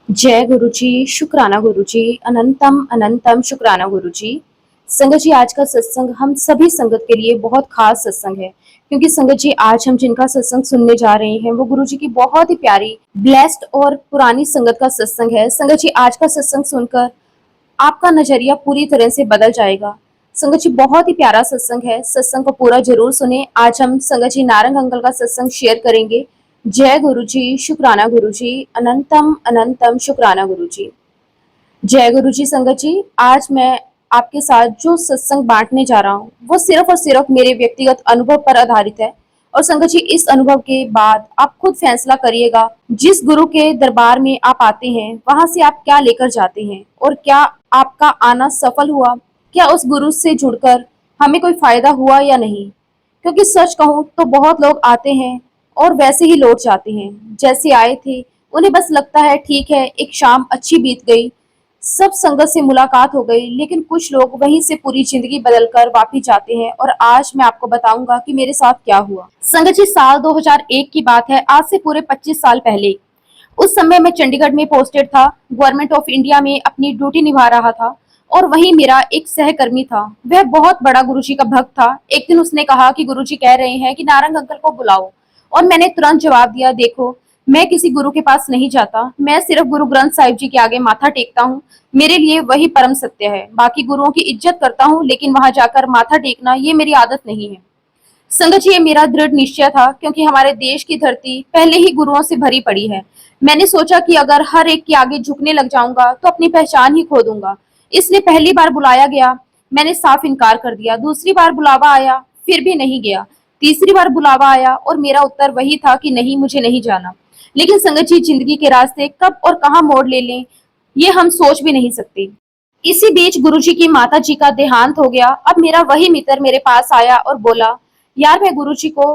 जय गुरु जी, शुक्राना गुरु जी, अनंतम अनंतम शुक्राना गुरु जी। संगत जी, आज का सत्संग हम सभी संगत के लिए बहुत खास सत्संग है, क्योंकि संगत जी आज हम जिनका सत्संग सुनने जा रहे हैं वो गुरु जी की बहुत ही प्यारी, ब्लेस्ड और पुरानी संगत का सत्संग है। संगत जी, आज का सत्संग सुनकर आपका नजरिया पूरी तरह से बदल जाएगा। संगत जी, बहुत ही प्यारा सत्संग है, सत्संग को पूरा जरूर सुने। आज हम संगत जी नारंग अंकल का सत्संग शेयर करेंगे। जय गुरु जी, शुक्राना गुरु जी, अनंतम अनंतम शुक्राना गुरु जी। जय गुरु जी। संगत जी, आज मैं आपके साथ जो सत्संग बांटने जा रहा हूँ वो सिर्फ और सिर्फ मेरे व्यक्तिगत अनुभव पर आधारित है। और संगत जी, इस अनुभव के बाद आप खुद फैसला करिएगा, जिस गुरु के दरबार में आप आते हैं वहां से आप क्या लेकर जाते हैं और क्या आपका आना सफल हुआ, क्या उस गुरु से जुड़कर हमें कोई फायदा हुआ या नहीं। क्योंकि सच कहूं तो बहुत लोग आते हैं और वैसे ही लौट जाते हैं जैसे आए थे। उन्हें बस लगता है ठीक है, एक शाम अच्छी बीत गई, सब संगत से मुलाकात हो गई, लेकिन कुछ लोग वहीं से पूरी जिंदगी बदलकर वापिस जाते हैं। और आज मैं आपको बताऊंगा कि मेरे साथ क्या हुआ। संगत जी, साल 2001 की बात है, आज से पूरे 25 साल पहले। उस समय मैं चंडीगढ़ में पोस्टेड था, गवर्नमेंट ऑफ इंडिया में अपनी ड्यूटी निभा रहा था। और वहीं मेरा एक सहकर्मी था, वह बहुत बड़ा गुरुजी का भक्त था। एक दिन उसने कहा कि गुरुजी कह रहे हैं कि नारंग अंकल को बुलाओ। और मैंने तुरंत जवाब दिया, देखो मैं किसी गुरु के पास नहीं जाता, मैं सिर्फ गुरु ग्रंथ साहिब जी के आगे माथा टेकता हूँ। मेरे लिए वही परम सत्य है। बाकी गुरुओं की इज्जत करता हूँ, लेकिन वहां जाकर माथा टेकना ये मेरी आदत नहीं है। संगत जी, ये मेरा दृढ़ निश्चय था, क्योंकि हमारे देश की धरती पहले ही गुरुओं से भरी पड़ी है। मैंने सोचा कि अगर हर एक के आगे झुकने लग जाऊंगा तो अपनी पहचान ही खो दूंगा। इसलिए पहली बार बुलाया गया, मैंने साफ इनकार कर दिया। दूसरी बार बुलावा आया, फिर भी नहीं गया। तीसरी बार बुलावा आया और मेरा उत्तर वही था कि नहीं, मुझे नहीं जाना। लेकिन संगत जी, जिंदगी के रास्ते कब और कहाँ मोड़ ले लें, ये हम सोच भी नहीं सकते। इसी बीच गुरुजी की माता जी का देहांत हो गया। अब मेरा वही मित्र मेरे पास आया और बोला, यार मैं गुरुजी को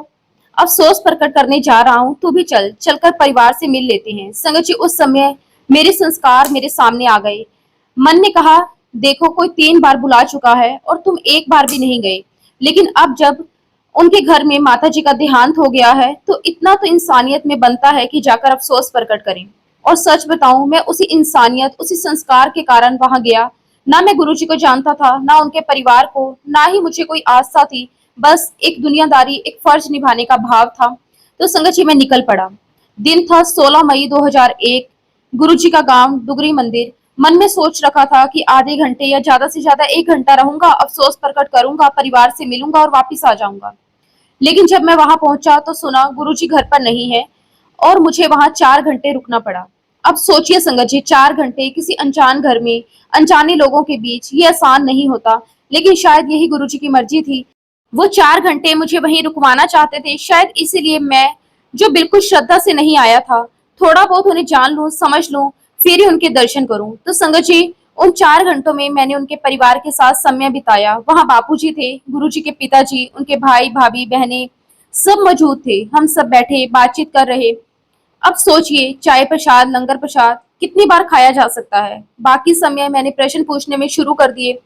अफसोस प्रकट करने जा रहा हूँ, तू भी चल, चलकर परिवार से मिल लेते हैं। संगत जी, उस समय मेरे संस्कार मेरे सामने आ गए। मन ने कहा, देखो कोई 3 बार बुला चुका है और तुम एक बार भी नहीं गए। लेकिन अब जब उनके घर में माता जी का देहांत हो गया है तो इतना तो इंसानियत में बनता है कि जाकर अफसोस प्रकट करें। और सच बताऊं, मैं उसी इंसानियत, उसी संस्कार के कारण वहां गया। ना मैं गुरुजी को जानता था, ना उनके परिवार को, ना ही मुझे कोई आस्था थी। बस एक दुनियादारी, एक फर्ज निभाने का भाव था। तो संगत जी, मैं निकल पड़ा। दिन था 16 मई 2001। गुरुजी का गांव डुगरी मंदिर। मन में सोच रखा था कि आधे घंटे या ज्यादा से ज्यादा 1 घंटा रहूंगा, अफसोस प्रकट करूंगा, परिवार से मिलूंगा और वापिस आ जाऊंगा। लेकिन जब मैं वहां पहुंचा तो सुना गुरुजी घर पर नहीं है और मुझे वहां 4 घंटे रुकना पड़ा। अब सोचिए संगत जी, 4 घंटे किसी अनजान घर में, अनजाने लोगों के बीच, ये आसान नहीं होता। लेकिन शायद यही गुरुजी की मर्जी थी। वो 4 घंटे मुझे वहीं रुकवाना चाहते थे। शायद इसीलिए मैं, जो बिल्कुल श्रद्धा से नहीं आया था, थोड़ा बहुत उन्हें जान लूं, समझ लूं, फिर ही उनके दर्शन करूं। तो संगत जी, उन 4 घंटों में मैंने उनके परिवार के साथ समय बिताया। वहां बापूजी थे, गुरुजी के पिताजी, उनके भाई भाभी बहनें सब मौजूद थे। हम सब बैठे बातचीत कर रहे। अब सोचिए, चाय प्रसाद, लंगर प्रसाद कितनी बार खाया जा सकता है। बाकी समय मैंने प्रश्न पूछने में शुरू कर दिए।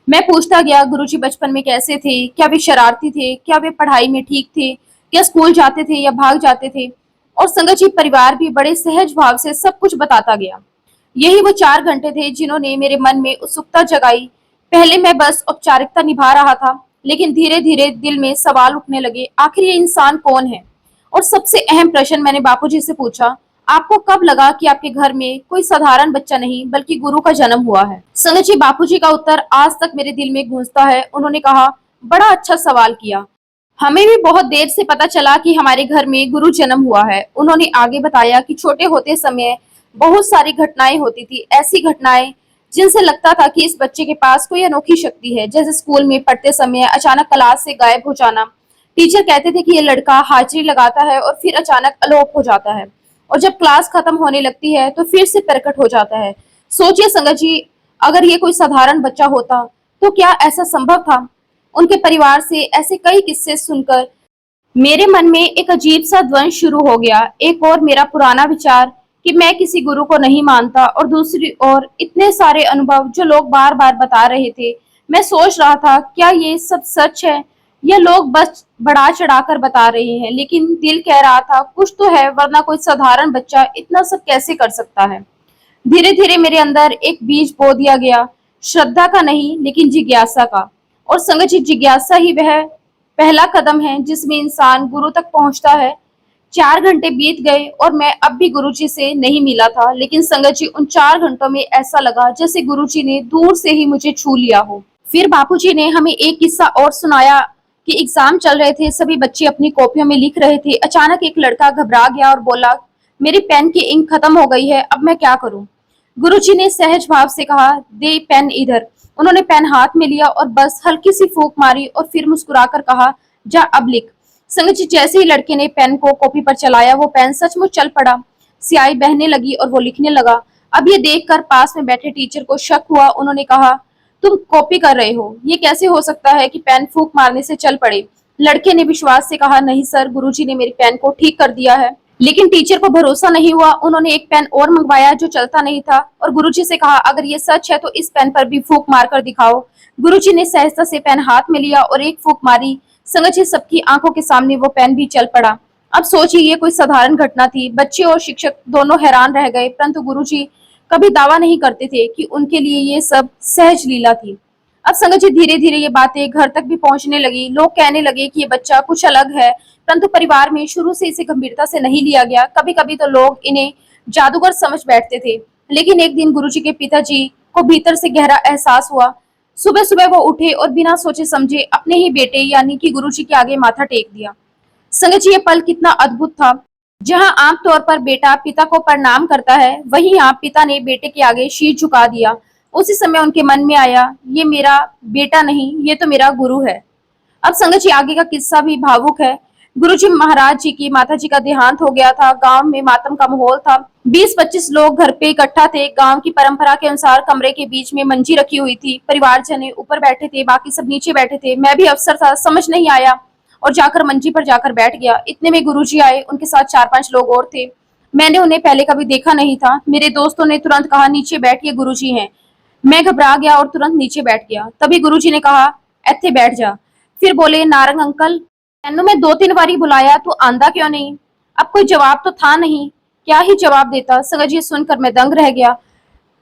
मैं पूछता गया, गुरुजी बचपन में कैसे थे, क्या वे शरारती थे, क्या वे पढ़ाई में ठीक थे, क्या स्कूल जाते थे या भाग जाते थे। और संगत जी, परिवार भी बड़े सहज भाव से सब कुछ बताता गया। यही वो 4 घंटे थे जिन्होंने मेरे मन में उत्सुकता जगाई। पहले मैं बस औपचारिकता निभा रहा था, लेकिन धीरे धीरे दिल में सवाल उठने लगे, आखिर ये इंसान कौन है। और सबसे अहम प्रश्न मैंने बापूजी से पूछा, आपको कब लगा कि आपके घर में कोई साधारण बच्चा नहीं बल्कि गुरु का जन्म हुआ है। संगत जी, बापूजी का उत्तर आज तक मेरे दिल में गूंजता है। उन्होंने कहा, बड़ा अच्छा सवाल किया, हमें भी बहुत देर से पता चला कि हमारे घर में गुरु जन्म हुआ है। उन्होंने आगे बताया कि छोटे होते समय बहुत सारी घटनाएं होती थी, ऐसी घटनाएं जिनसे लगता था कि इस बच्चे के पास कोई अनोखी शक्ति है। जैसे स्कूल में पढ़ते समय अचानक क्लास से गायब हो जाना। टीचर कहते थे कि ये लड़का हाजिरी लगाता है और फिर अचानक अलोप हो जाता है, और जब क्लास खत्म होने लगती है तो फिर से प्रकट हो जाता है। सोचिए संगत जी, अगर ये कोई साधारण बच्चा होता तो क्या ऐसा संभव था। उनके परिवार से ऐसे कई किस्से सुनकर मेरे मन में एक अजीब सा द्वंद शुरू हो गया। एक और मेरा पुराना विचार कि मैं किसी गुरु को नहीं मानता, और दूसरी ओर इतने सारे अनुभव जो लोग बार बार बता रहे थे। मैं सोच रहा था, क्या ये सब सच है या लोग बस बढ़ा चढ़ाकर बता रहे हैं। लेकिन दिल कह रहा था कुछ तो है, वरना कोई साधारण बच्चा इतना सब कैसे कर सकता है। धीरे धीरे मेरे अंदर एक बीज बो दिया गया, श्रद्धा का नहीं लेकिन जिज्ञासा का। और संगत जी, जिज्ञासा ही वह पहला कदम है जिसमें इंसान गुरु तक पहुंचता है। 4 घंटे बीत गए और मैं अब भी गुरुजी से नहीं मिला था, लेकिन संगत जी उन 4 घंटों में ऐसा लगा जैसे गुरुजी ने दूर से ही मुझे छू लिया हो। फिर बापूजी ने हमें एक किस्सा और सुनाया कि एग्जाम चल रहे थे, सभी बच्चे अपनी कॉपियों में लिख रहे थे। अचानक एक लड़का घबरा गया और बोला, मेरी पेन की इंक खत्म हो गई है, अब मैं क्या करूं? गुरुजी ने सहज भाव से कहा, दे पेन इधर। उन्होंने पेन हाथ में लिया और बस हल्की सी फूंक मारी और फिर मुस्कुराकर कहा, जा अब लिख। संगत जी, जैसे ही लड़के ने पेन को कॉपी पर चलाया, वो पेन सचमुच चल पड़ा। स्याही बहने लगी और वो लिखने लगा। अब ये देखकर पास में बैठे टीचर को शक हुआ। उन्होंने कहा, तुम कॉपी कर रहे हो, ये कैसे हो सकता है कि पेन फूंक मारने से चल पड़े? लड़के ने विश्वास से कहा, नहीं सर, गुरुजी ने मेरी पेन को ठीक कर दिया है। लेकिन टीचर को भरोसा नहीं हुआ। उन्होंने एक पेन और मंगवाया जो चलता नहीं था और गुरुजी से कहा, अगर ये सच है तो इस पेन पर भी फूंक मार कर दिखाओ। गुरुजी ने सहजता से पेन हाथ में लिया और एक फूंक मारी। संगत जी, सबकी आंखों के सामने वो पेन भी चल पड़ा। अब सोचिए, ये कोई साधारण घटना थी। बच्चे और शिक्षक दोनों हैरान रह गए, परंतु गुरुजी कभी दावा नहीं करते थे कि उनके लिए ये सब सहज लीला थी। अब संगत जी, धीरे धीरे ये बातें घर तक भी पहुंचने लगी। लोग कहने लगे कि ये बच्चा कुछ अलग है, परंतु परिवार में शुरू से इसे गंभीरता से नहीं लिया गया। कभी कभी तो लोग इन्हें जादूगर समझ बैठते थे। लेकिन एक दिन गुरुजी के पिताजी को भीतर से गहरा एहसास हुआ। सुबह सुबह वो उठे और बिना सोचे समझे अपने ही बेटे यानी कि गुरुजी के आगे माथा टेक दिया। संगत जी, ये पल कितना अद्भुत था। जहां आमतौर पर बेटा पिता को प्रणाम करता है, वहीं यहाँ पिता ने बेटे के आगे शीश झुका दिया। उसी समय उनके मन में आया, ये मेरा बेटा नहीं, ये तो मेरा गुरु है। अब संगत जी, आगे का किस्सा भी भावुक है। गुरुजी महाराज जी की माता जी का देहांत हो गया था। गांव में मातम का माहौल था। 20-25 लोग घर पे इकट्ठा थे। गांव की परंपरा के अनुसार कमरे के बीच में मंजी रखी हुई थी। परिवार जने ऊपर बैठे थे, बाकी सब नीचे बैठे थे। मैं भी अफसर था, समझ नहीं आया और जाकर मंजी पर जाकर बैठ गया। इतने में गुरुजी आए, उनके साथ 4-5 लोग और थे। मैंने उन्हें पहले कभी देखा नहीं था। मेरे दोस्तों ने तुरंत कहा, नीचे बैठिए, गुरुजी हैं। मैं घबरा गया और तुरंत नीचे बैठ गया। तभी गुरुजी ने कहा, ऐथे बैठ जा। फिर बोले, नारंग अंकल, तेनू मैं 2-3 बारी बुलाया, तू आंदा क्यों नहीं? अब कोई जवाब तो था नहीं, क्या ही जवाब देता। संगत जी, सुनकर मैं दंग रह गया।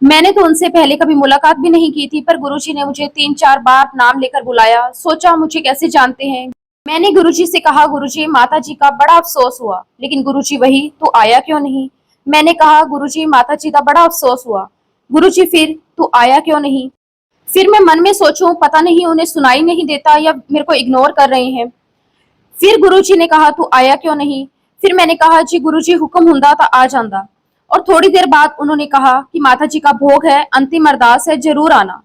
मैंने तो उनसे पहले कभी मुलाकात भी नहीं की थी, पर गुरुजी ने मुझे 3-4 बार नाम लेकर बुलाया। सोचा मुझे कैसे जानते हैं। मैंने गुरुजी से कहा, गुरुजी, माता जी का बड़ा अफसोस हुआ। लेकिन गुरुजी, वही तो आया क्यों नहीं? मैंने कहा, गुरुजी, माता जी का बड़ा अफसोस हुआ। गुरुजी, फिर तू आया क्यों नहीं? फिर मैं मन में सोचूं, पता नहीं उन्हें सुनाई नहीं देता या मेरे को इग्नोर कर रहे हैं। फिर गुरुजी ने कहा, तू आया क्यों नहीं? फिर मैंने कहा, जी गुरुजी, हुक्म हुंदा तो आ जांदा। और थोड़ी देर बाद उन्होंने कहा कि माता जी का भोग है, अंतिम अरदास है, जरूर आना।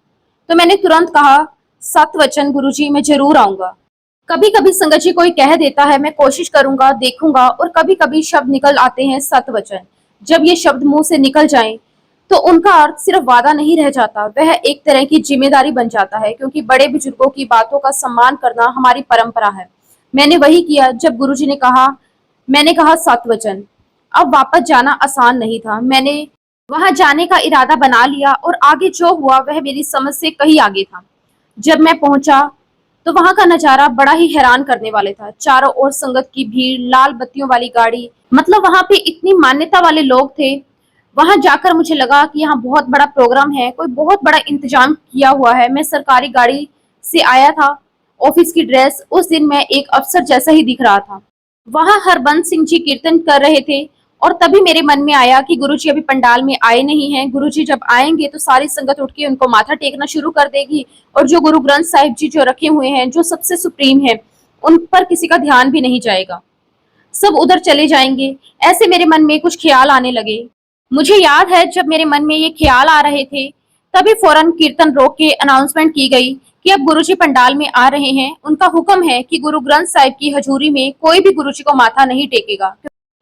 तो मैंने तुरंत कहा, सत वचन गुरुजी, मैं जरूर आऊंगा। कभी कभी संगत जी कोई कह देता है, मैं कोशिश करूंगा, देखूंगा, और कभी कभी शब्द निकल आते हैं, सत वचन। जब ये शब्द मुंह से निकल जाएं, तो उनका अर्थ सिर्फ वादा नहीं रह जाता, वह एक तरह की जिम्मेदारी बन जाता है, क्योंकि बड़े बुजुर्गों की बातों का सम्मान करना हमारी परंपरा है। मैंने वही किया जब गुरुजी ने कहा। मैंने कहा, सत वचन। अब वापस जाना आसान नहीं था। मैंने वहां जाने का इरादा बना लिया और आगे जो हुआ वह मेरी समझ से कहीं आगे था। जब मैं पहुंचा तो वहां का नजारा बड़ा ही हैरान करने वाले था। चारों ओर संगत की भीड़, लाल बत्तियों वाली गाड़ी, मतलब वहां पे इतनी मान्यता वाले लोग थे। वहां जाकर मुझे लगा कि यहाँ बहुत बड़ा प्रोग्राम है, कोई बहुत बड़ा इंतजाम किया हुआ है। मैं सरकारी गाड़ी से आया था, ऑफिस की ड्रेस। उस दिन मैं एक अफसर जैसा ही दिख रहा था। वहां हरबंस सिंह जी कीर्तन कर रहे थे और तभी मेरे मन में आया कि गुरुजी अभी पंडाल में आए नहीं हैं। गुरुजी जब आएंगे तो सारी संगत उठ के उनको माथा टेकना शुरू कर देगी और जो गुरु ग्रंथ साहिब जी जो रखे हुए हैं, जो सबसे सुप्रीम है, उन पर किसी का ध्यान भी नहीं जाएगा, सब उधर चले जाएंगे। ऐसे मेरे मन में कुछ ख्याल आने लगे। मुझे याद है जब मेरे मन में ये ख्याल आ रहे थे, तभी फौरन कीर्तन रोक के अनाउंसमेंट की गई कि अब गुरुजी पंडाल में आ रहे हैं। उनका हुक्म है कि गुरु ग्रंथ साहिब की हजूरी में कोई भी गुरुजी को माथा नहीं टेकेगा,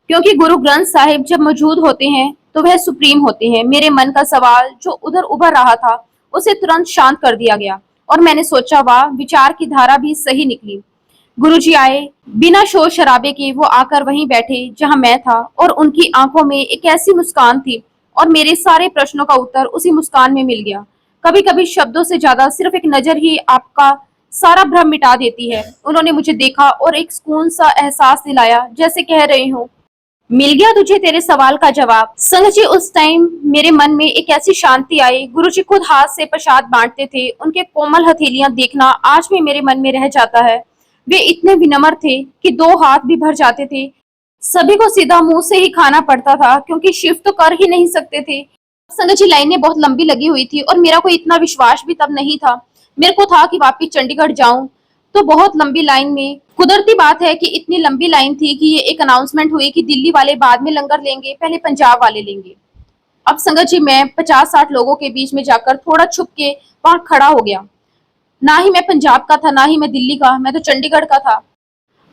क्योंकि गुरु ग्रंथ साहिब जब मौजूद होते हैं तो वह सुप्रीम होते हैं। मेरे मन का सवाल जो उधर उभर रहा था उसे तुरंत शांत कर दिया गया और मैंने सोचा, वाह, विचार की धारा भी सही निकली। गुरुजी आए, बिना शोर शराबे के वो आकर वहीं बैठे जहां मैं था और उनकी आंखों में एक ऐसी मुस्कान थी और मेरे सारे प्रश्नों का उत्तर उसी मुस्कान में मिल गया। कभी कभी शब्दों से ज्यादा सिर्फ एक नजर ही आपका सारा भ्रम मिटा देती है। उन्होंने मुझे देखा और एक सुकून सा एहसास दिलाया, जैसे कह रहे हो, मिल गया तुझे तेरे सवाल का जवाब। संगत जी, उस टाइम मेरे मन में एक ऐसी शांति आई। गुरुजी खुद हाथ से प्रसाद बांटते थे, उनके कोमल हथेलियां देखना आज भी मेरे मन में रह जाता है। वे इतने विनम्र थे कि दो हाथ भी भर जाते थे। सभी को सीधा मुंह से ही खाना पड़ता था क्योंकि शिफ्ट तो कर ही नहीं सकते थे। संगत जी, लाइनें बहुत लंबी लगी हुई थी और मेरा कोई इतना विश्वास भी तब नहीं था। मेरे को था कि वापिस चंडीगढ़ जाऊं, तो बहुत लंबी लाइन में कुदरती बात है कि इतनी लंबी लाइन थी कि ये एक अनाउंसमेंट हुई कि दिल्ली वाले बाद में लंगर लेंगे, पहले पंजाब वाले लेंगे। अब संगत जी, मैं 50-60 लोगों के बीच में जाकर थोड़ा छुप के वहां खड़ा हो गया। ना ही मैं पंजाब का था, ना ही मैं दिल्ली का, मैं तो चंडीगढ़ का था।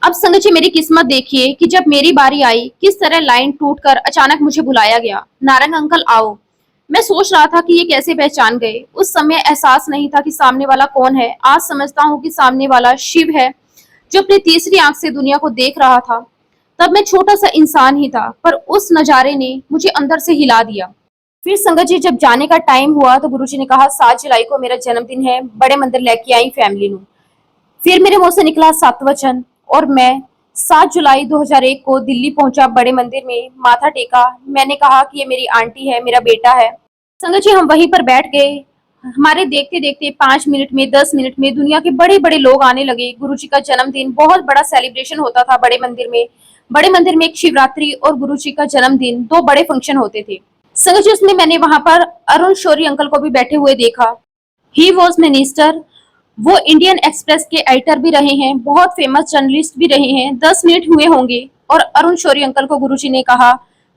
अब संगत जी, मेरी किस्मत देखिए कि जब मेरी बारी आई, किस तरह लाइन टूटकर अचानक मुझे बुलाया गया। नारंग अंकल आओ। मैं सोच रहा था कि ये कैसे पहचान गए। उस समय एहसास नहीं था कि सामने वाला कौन है। आज समझता हूँ कि सामने वाला शिव है, जो अपनी तीसरी आंख से दुनिया को देख रहा था। तब मैं छोटा सा इंसान ही था, पर उस नजारे ने मुझे अंदर से हिला दिया। फिर संगत जी, जब जाने का टाइम हुआ तो गुरुजी ने कहा 7 जुलाई को मेरा जन्मदिन है, बड़े मंदिर लेके आई फैमिली नु। फिर मेरे मुंह से निकला सतवचन और मैं 7 जुलाई 2001 को दिल्ली पहुंचा। बड़े मंदिर में माथा टेका। मैंने कहा कि ये मेरी आंटी है, मेरा बेटा है। संगत जी, हम वहीं पर बैठ गए। हमारे देखते देखते 5 मिनट में, 10 मिनट में दुनिया के बड़े बड़े लोग आने लगे। गुरुजी का जन्मदिन बहुत बड़ा सेलिब्रेशन होता था बड़े मंदिर में। बड़े मंदिर में एक शिवरात्रि और गुरुजी का जन्मदिन, दो बड़े फंक्शन होते थे। संगत जी, उसमें मैंने वहां पर अरुण शौरी अंकल को भी बैठे हुए देखा। He was minister. वो इंडियन एक्सप्रेस के एडिटर भी रहे हैं, बहुत फेमस जर्नलिस्ट भी रहे हैं। 10 मिनट हुए होंगे और अरुण शौरी अंकल को गुरुजी ने कहा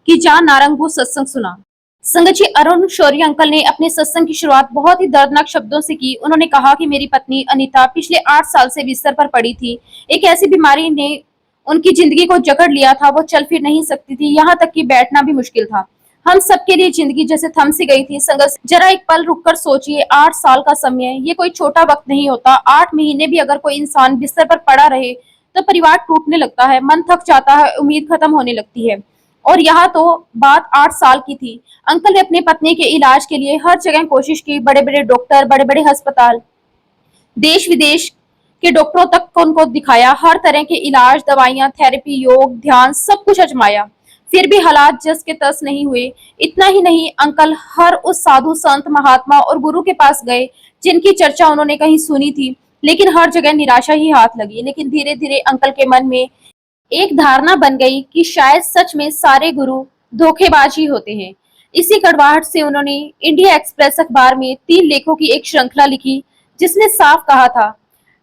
कि जा नारंग वो सत्संग सुना। संगत जी, अरुण शौरी अंकल ने अपने सत्संग की शुरुआत बहुत ही दर्दनाक शब्दों से की। उन्होंने कहा कि मेरी पत्नी अनीता पिछले 8 साल से बिस्तर पर पड़ी थी। एक ऐसी बीमारी ने उनकी जिंदगी को जकड़ लिया था। वो चल फिर नहीं सकती थी, यहाँ तक कि बैठना भी मुश्किल था। हम सबके लिए जिंदगी जैसे थम सी गई थी। संगत, जरा एक पल रुककर सोचिए, 8 साल का समय, ये कोई छोटा वक्त नहीं होता। 8 महीने भी अगर कोई इंसान बिस्तर पर पड़ा रहे तो परिवार टूटने लगता है, मन थक जाता है, उम्मीद खत्म होने लगती है। और यहाँ तो बात 8 साल की थी। अंकल ने अपनी पत्नी के इलाज के लिए हर जगह कोशिश की। बड़े बड़े डॉक्टर, बड़े बड़े अस्पताल, देश विदेश के डॉक्टरों तक को उनको दिखाया। हर तरह के इलाज, दवाइयां, थेरेपी, योग, ध्यान, सब कुछ आजमाया। फिर भी हालात जस के तस नहीं हुए। इतना ही नहीं, अंकल हर उस साधु, संत, महात्मा और गुरु के पास गए जिनकी चर्चा उन्होंने कहीं सुनी थी, लेकिन हर जगह निराशा ही हाथ लगी। लेकिन धीरे धीरे अंकल के मन में एक धारणा बन गई कि शायद सच में सारे गुरु धोखेबाज ही होते हैं। इसी कड़वाहट से उन्होंने इंडिया एक्सप्रेस अखबार में 3 लेखों की एक श्रृंखला लिखी, जिसने साफ कहा था,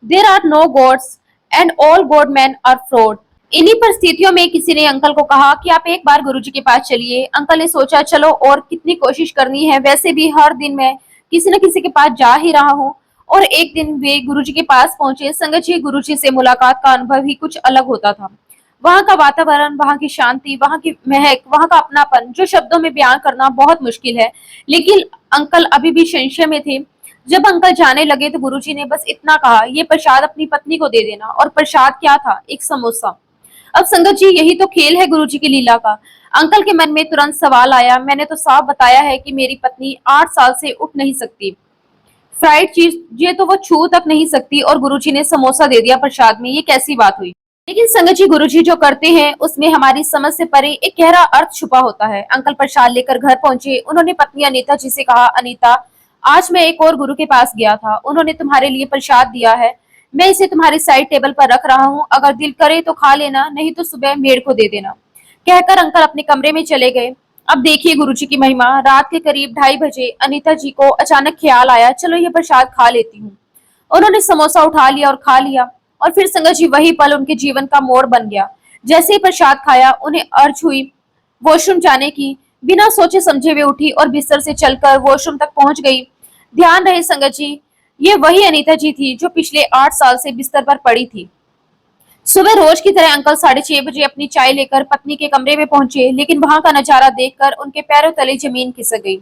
there are no gods and all god man are fraud. इन्हीं परिस्थितियों में किसी ने अंकल को कहा कि आप एक बार गुरुजी के पास चलिए। अंकल ने सोचा, चलो और कितनी कोशिश करनी है, वैसे भी हर दिन मैं किसी न किसी के पास जा ही रहा हूँ। और एक दिन वे गुरुजी के पास पहुंचे। संगत जी, गुरुजी से मुलाकात का अनुभव ही कुछ अलग होता था। वहां का वातावरण, वहां की शांति, वहां की महक, वहां का अपनापन, जो शब्दों में बयान करना बहुत मुश्किल है। लेकिन अंकल अभी भी संशय में थे। जब अंकल जाने लगे तो गुरुजी ने बस इतना कहा, ये प्रसाद अपनी पत्नी को दे देना। और प्रसाद क्या था? एक समोसा। अब संगत जी, यही तो खेल है गुरुजी की लीला का। अंकल के मन में तुरंत सवाल आया, मैंने तो साफ बताया है कि मेरी पत्नी 8 साल से उठ नहीं सकती, फ्राइड चीज ये तो वो छू तक नहीं सकती, और गुरुजी ने समोसा दे दिया प्रसाद में। ये कैसी बात हुई? लेकिन संगत जी, गुरुजी जो करते हैं उसमें हमारी समझ से परे एक गहरा अर्थ छुपा होता है। अंकल प्रसाद लेकर घर पहुंचे। उन्होंने पत्नी अनीता जी से कहा, अनीता, आज मैं एक और गुरु के पास गया था। उन्होंने तुम्हारे लिए प्रसाद दिया है। मैं इसे तुम्हारी साइड टेबल पर रख रहा हूँ, अगर दिल करे तो खा लेना, नहीं तो सुबह मेड़ को दे देना। कहकर अंकल अपने कमरे में चले गए। अब देखिए गुरुजी की महिमा। रात के करीब 2:30 बजे अनीता जी को अचानक ख्याल आया, चलो ये प्रसाद खा लेती हूँ। उन्होंने समोसा उठा लिया और खा लिया। और फिर संगत जी, वही पल उनके जीवन का मोड़ बन गया। जैसे ही प्रसाद खाया, उन्हें अर्ज हुई वॉशरूम जाने की। बिना सोचे समझे वे उठी और बिस्तर से चलकर वॉशरूम तक पहुंच गई। ध्यान रहे संगत जी, ये वही अनीता जी थी जो पिछले 8 साल से बिस्तर पर पड़ी थी। सुबह रोज की तरह अंकल 6:30 बजे अपनी चाय लेकर पत्नी के कमरे में पहुंचे, लेकिन वहां का नजारा देखकर उनके पैरों तले जमीन खिसक गई।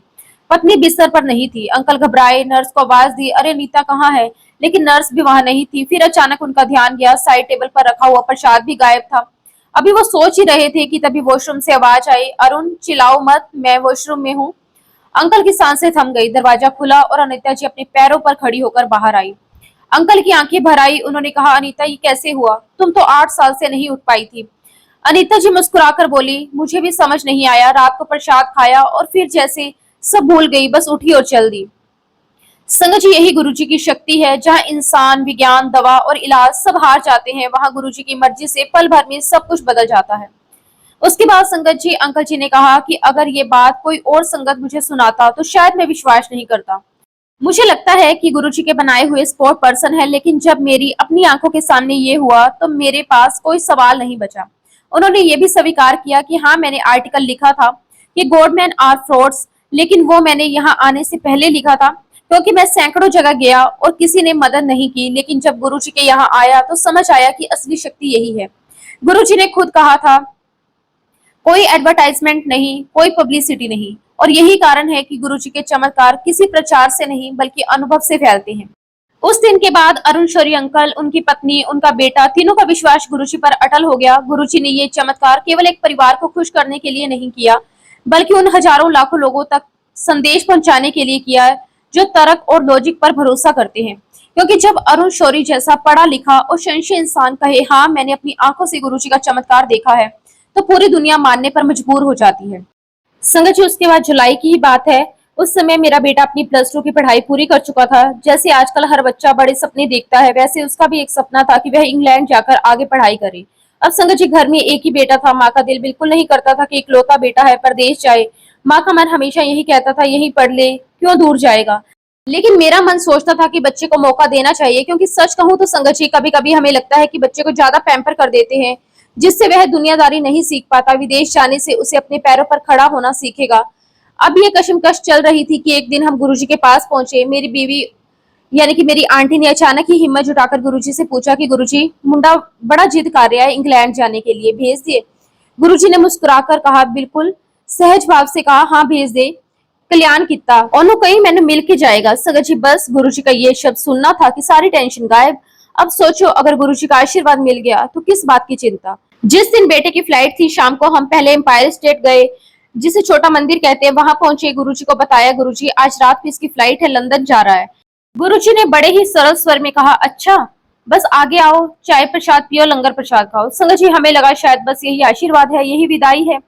पत्नी बिस्तर पर नहीं थी। अंकल घबराए, नर्स को आवाज दी, अरे नीता कहाँ है? लेकिन नर्स भी वहां नहीं थी। फिर अचानक उनका ध्यान गया, साइड टेबल पर रखा हुआ प्रसाद भी गायब था। अभी वो सोच ही रहे थे कि तभी वॉशरूम से आवाज आई, अरुण चिल्लाओ मत, मैं वॉशरूम में हूँ। अंकल की सांसें थम गई। दरवाजा खुला और अनीता जी अपने पैरों पर खड़ी होकर बाहर आई। अंकल की आंखें भर आई। उन्होंने कहा, अनीता, ये कैसे हुआ? तुम तो 8 साल से नहीं उठ पाई थी। अनीता जी मुस्कुराकर बोली, मुझे भी समझ नहीं आया, रात को प्रसाद खाया और फिर जैसे सब भूल गई, बस उठी और चल दी। संगत जी, यही गुरुजी की शक्ति है। जहाँ इंसान, विज्ञान, दवा और इलाज सब हार जाते हैं, वहाँ गुरुजी की मर्जी से पल भर में सब कुछ बदल जाता है। उसके बाद संगत जी, अंकल जी ने कहा कि अगर ये बात कोई और संगत मुझे सुनाता तो शायद मैं विश्वास नहीं करता। मुझे लगता है कि गुरुजी के बनाए हुए स्पोर्ट पर्सन है, लेकिन जब मेरी अपनी आंखों के सामने ये हुआ तो मेरे पास कोई सवाल नहीं बचा। उन्होंने ये भी स्वीकार किया कि हाँ, मैंने आर्टिकल लिखा था कि गॉडमैन आर फ्रॉड्स, लेकिन वो मैंने यहाँ आने से पहले लिखा था, क्योंकि मैं सैकड़ों जगह गया और किसी ने मदद नहीं की। लेकिन जब गुरुजी के यहाँ आया तो समझ आया कि असली शक्ति यही है। गुरुजी ने खुद कहा था, कोई एडवर्टाइजमेंट नहीं, कोई पब्लिसिटी नहीं, और यही कारण है कि गुरुजी के चमत्कार किसी प्रचार से नहीं बल्कि अनुभव से फैलते हैं। उस दिन के बाद अरुण शौरी अंकल, उनकी पत्नी, उनका बेटा, तीनों का विश्वास गुरुजी पर अटल हो गया। गुरुजी ने ये चमत्कार केवल एक परिवार को खुश करने के लिए नहीं किया, बल्कि उन हजारों लाखों लोगों तक संदेश पहुंचाने के लिए किया है जो तर्क और लॉजिक पर भरोसा करते हैं। क्योंकि जब अरुण शौरी जैसा पढ़ा लिखा और संशय इंसान कहे, हाँ मैंने अपनी आंखों से गुरुजी का चमत्कार देखा है, तो पूरी दुनिया मानने पर मजबूर हो जाती है। संगत जी, उसके बाद जुलाई की ही बात है। उस समय मेरा बेटा अपनी +2 की पढ़ाई पूरी कर चुका था। जैसे आजकल हर बच्चा बड़े सपने देखता है, वैसे उसका भी एक सपना था कि वह इंग्लैंड जाकर आगे पढ़ाई करे। अब संगत जी, घर में एक ही बेटा था। माँ का दिल बिल्कुल नहीं करता था कि इकलौता बेटा है परदेश जाए। माँ का मन हमेशा यही कहता था, यही पढ़ ले, क्यों दूर जाएगा। लेकिन मेरा मन सोचता था कि बच्चे को मौका देना चाहिए, क्योंकि सच कहूं तो संगत जी, कभी कभी हमें लगता है कि बच्चे को ज्यादा पैम्पर कर देते हैं, जिससे वह दुनियादारी नहीं सीख पाता। विदेश जाने से उसे अपने पैरों पर खड़ा होना सीखेगा। अब ये कशमकश चल रही थी कि एक दिन हम गुरुजी के पास पहुंचे। मेरी बीवी यानी कि मेरी आंटी ने अचानक ही हिम्मत जुटाकर गुरुजी से पूछा कि गुरुजी, मुंडा बड़ा जिद कर रहा है इंग्लैंड जाने के लिए, भेज दिए। गुरुजी ने मुस्कुराकर कहा, बिल्कुल सहज भाव से कहा, हाँ भेज दे, कल्याण किता ओनू कहीं मैंने मिल के जाएगा। संगत जी, बस गुरुजी का ये शब्द सुनना था कि सारी टेंशन गायब। अब सोचो, अगर गुरुजी का आशीर्वाद मिल गया तो किस बात की चिंता। जिस दिन बेटे की फ्लाइट थी, शाम को हम पहले एम्पायर स्टेट गए, जिसे छोटा मंदिर कहते हैं। वहां पहुंचे, गुरुजी को बताया, गुरुजी आज रात को इसकी फ्लाइट है, लंदन जा रहा है। गुरुजी ने बड़े ही सरल स्वर में कहा, अच्छा बस आगे आओ, चाय प्रसाद पियो, लंगर प्रसाद खाओ। संगत जी, हमें लगा शायद बस यही आशीर्वाद है, यही विदाई है।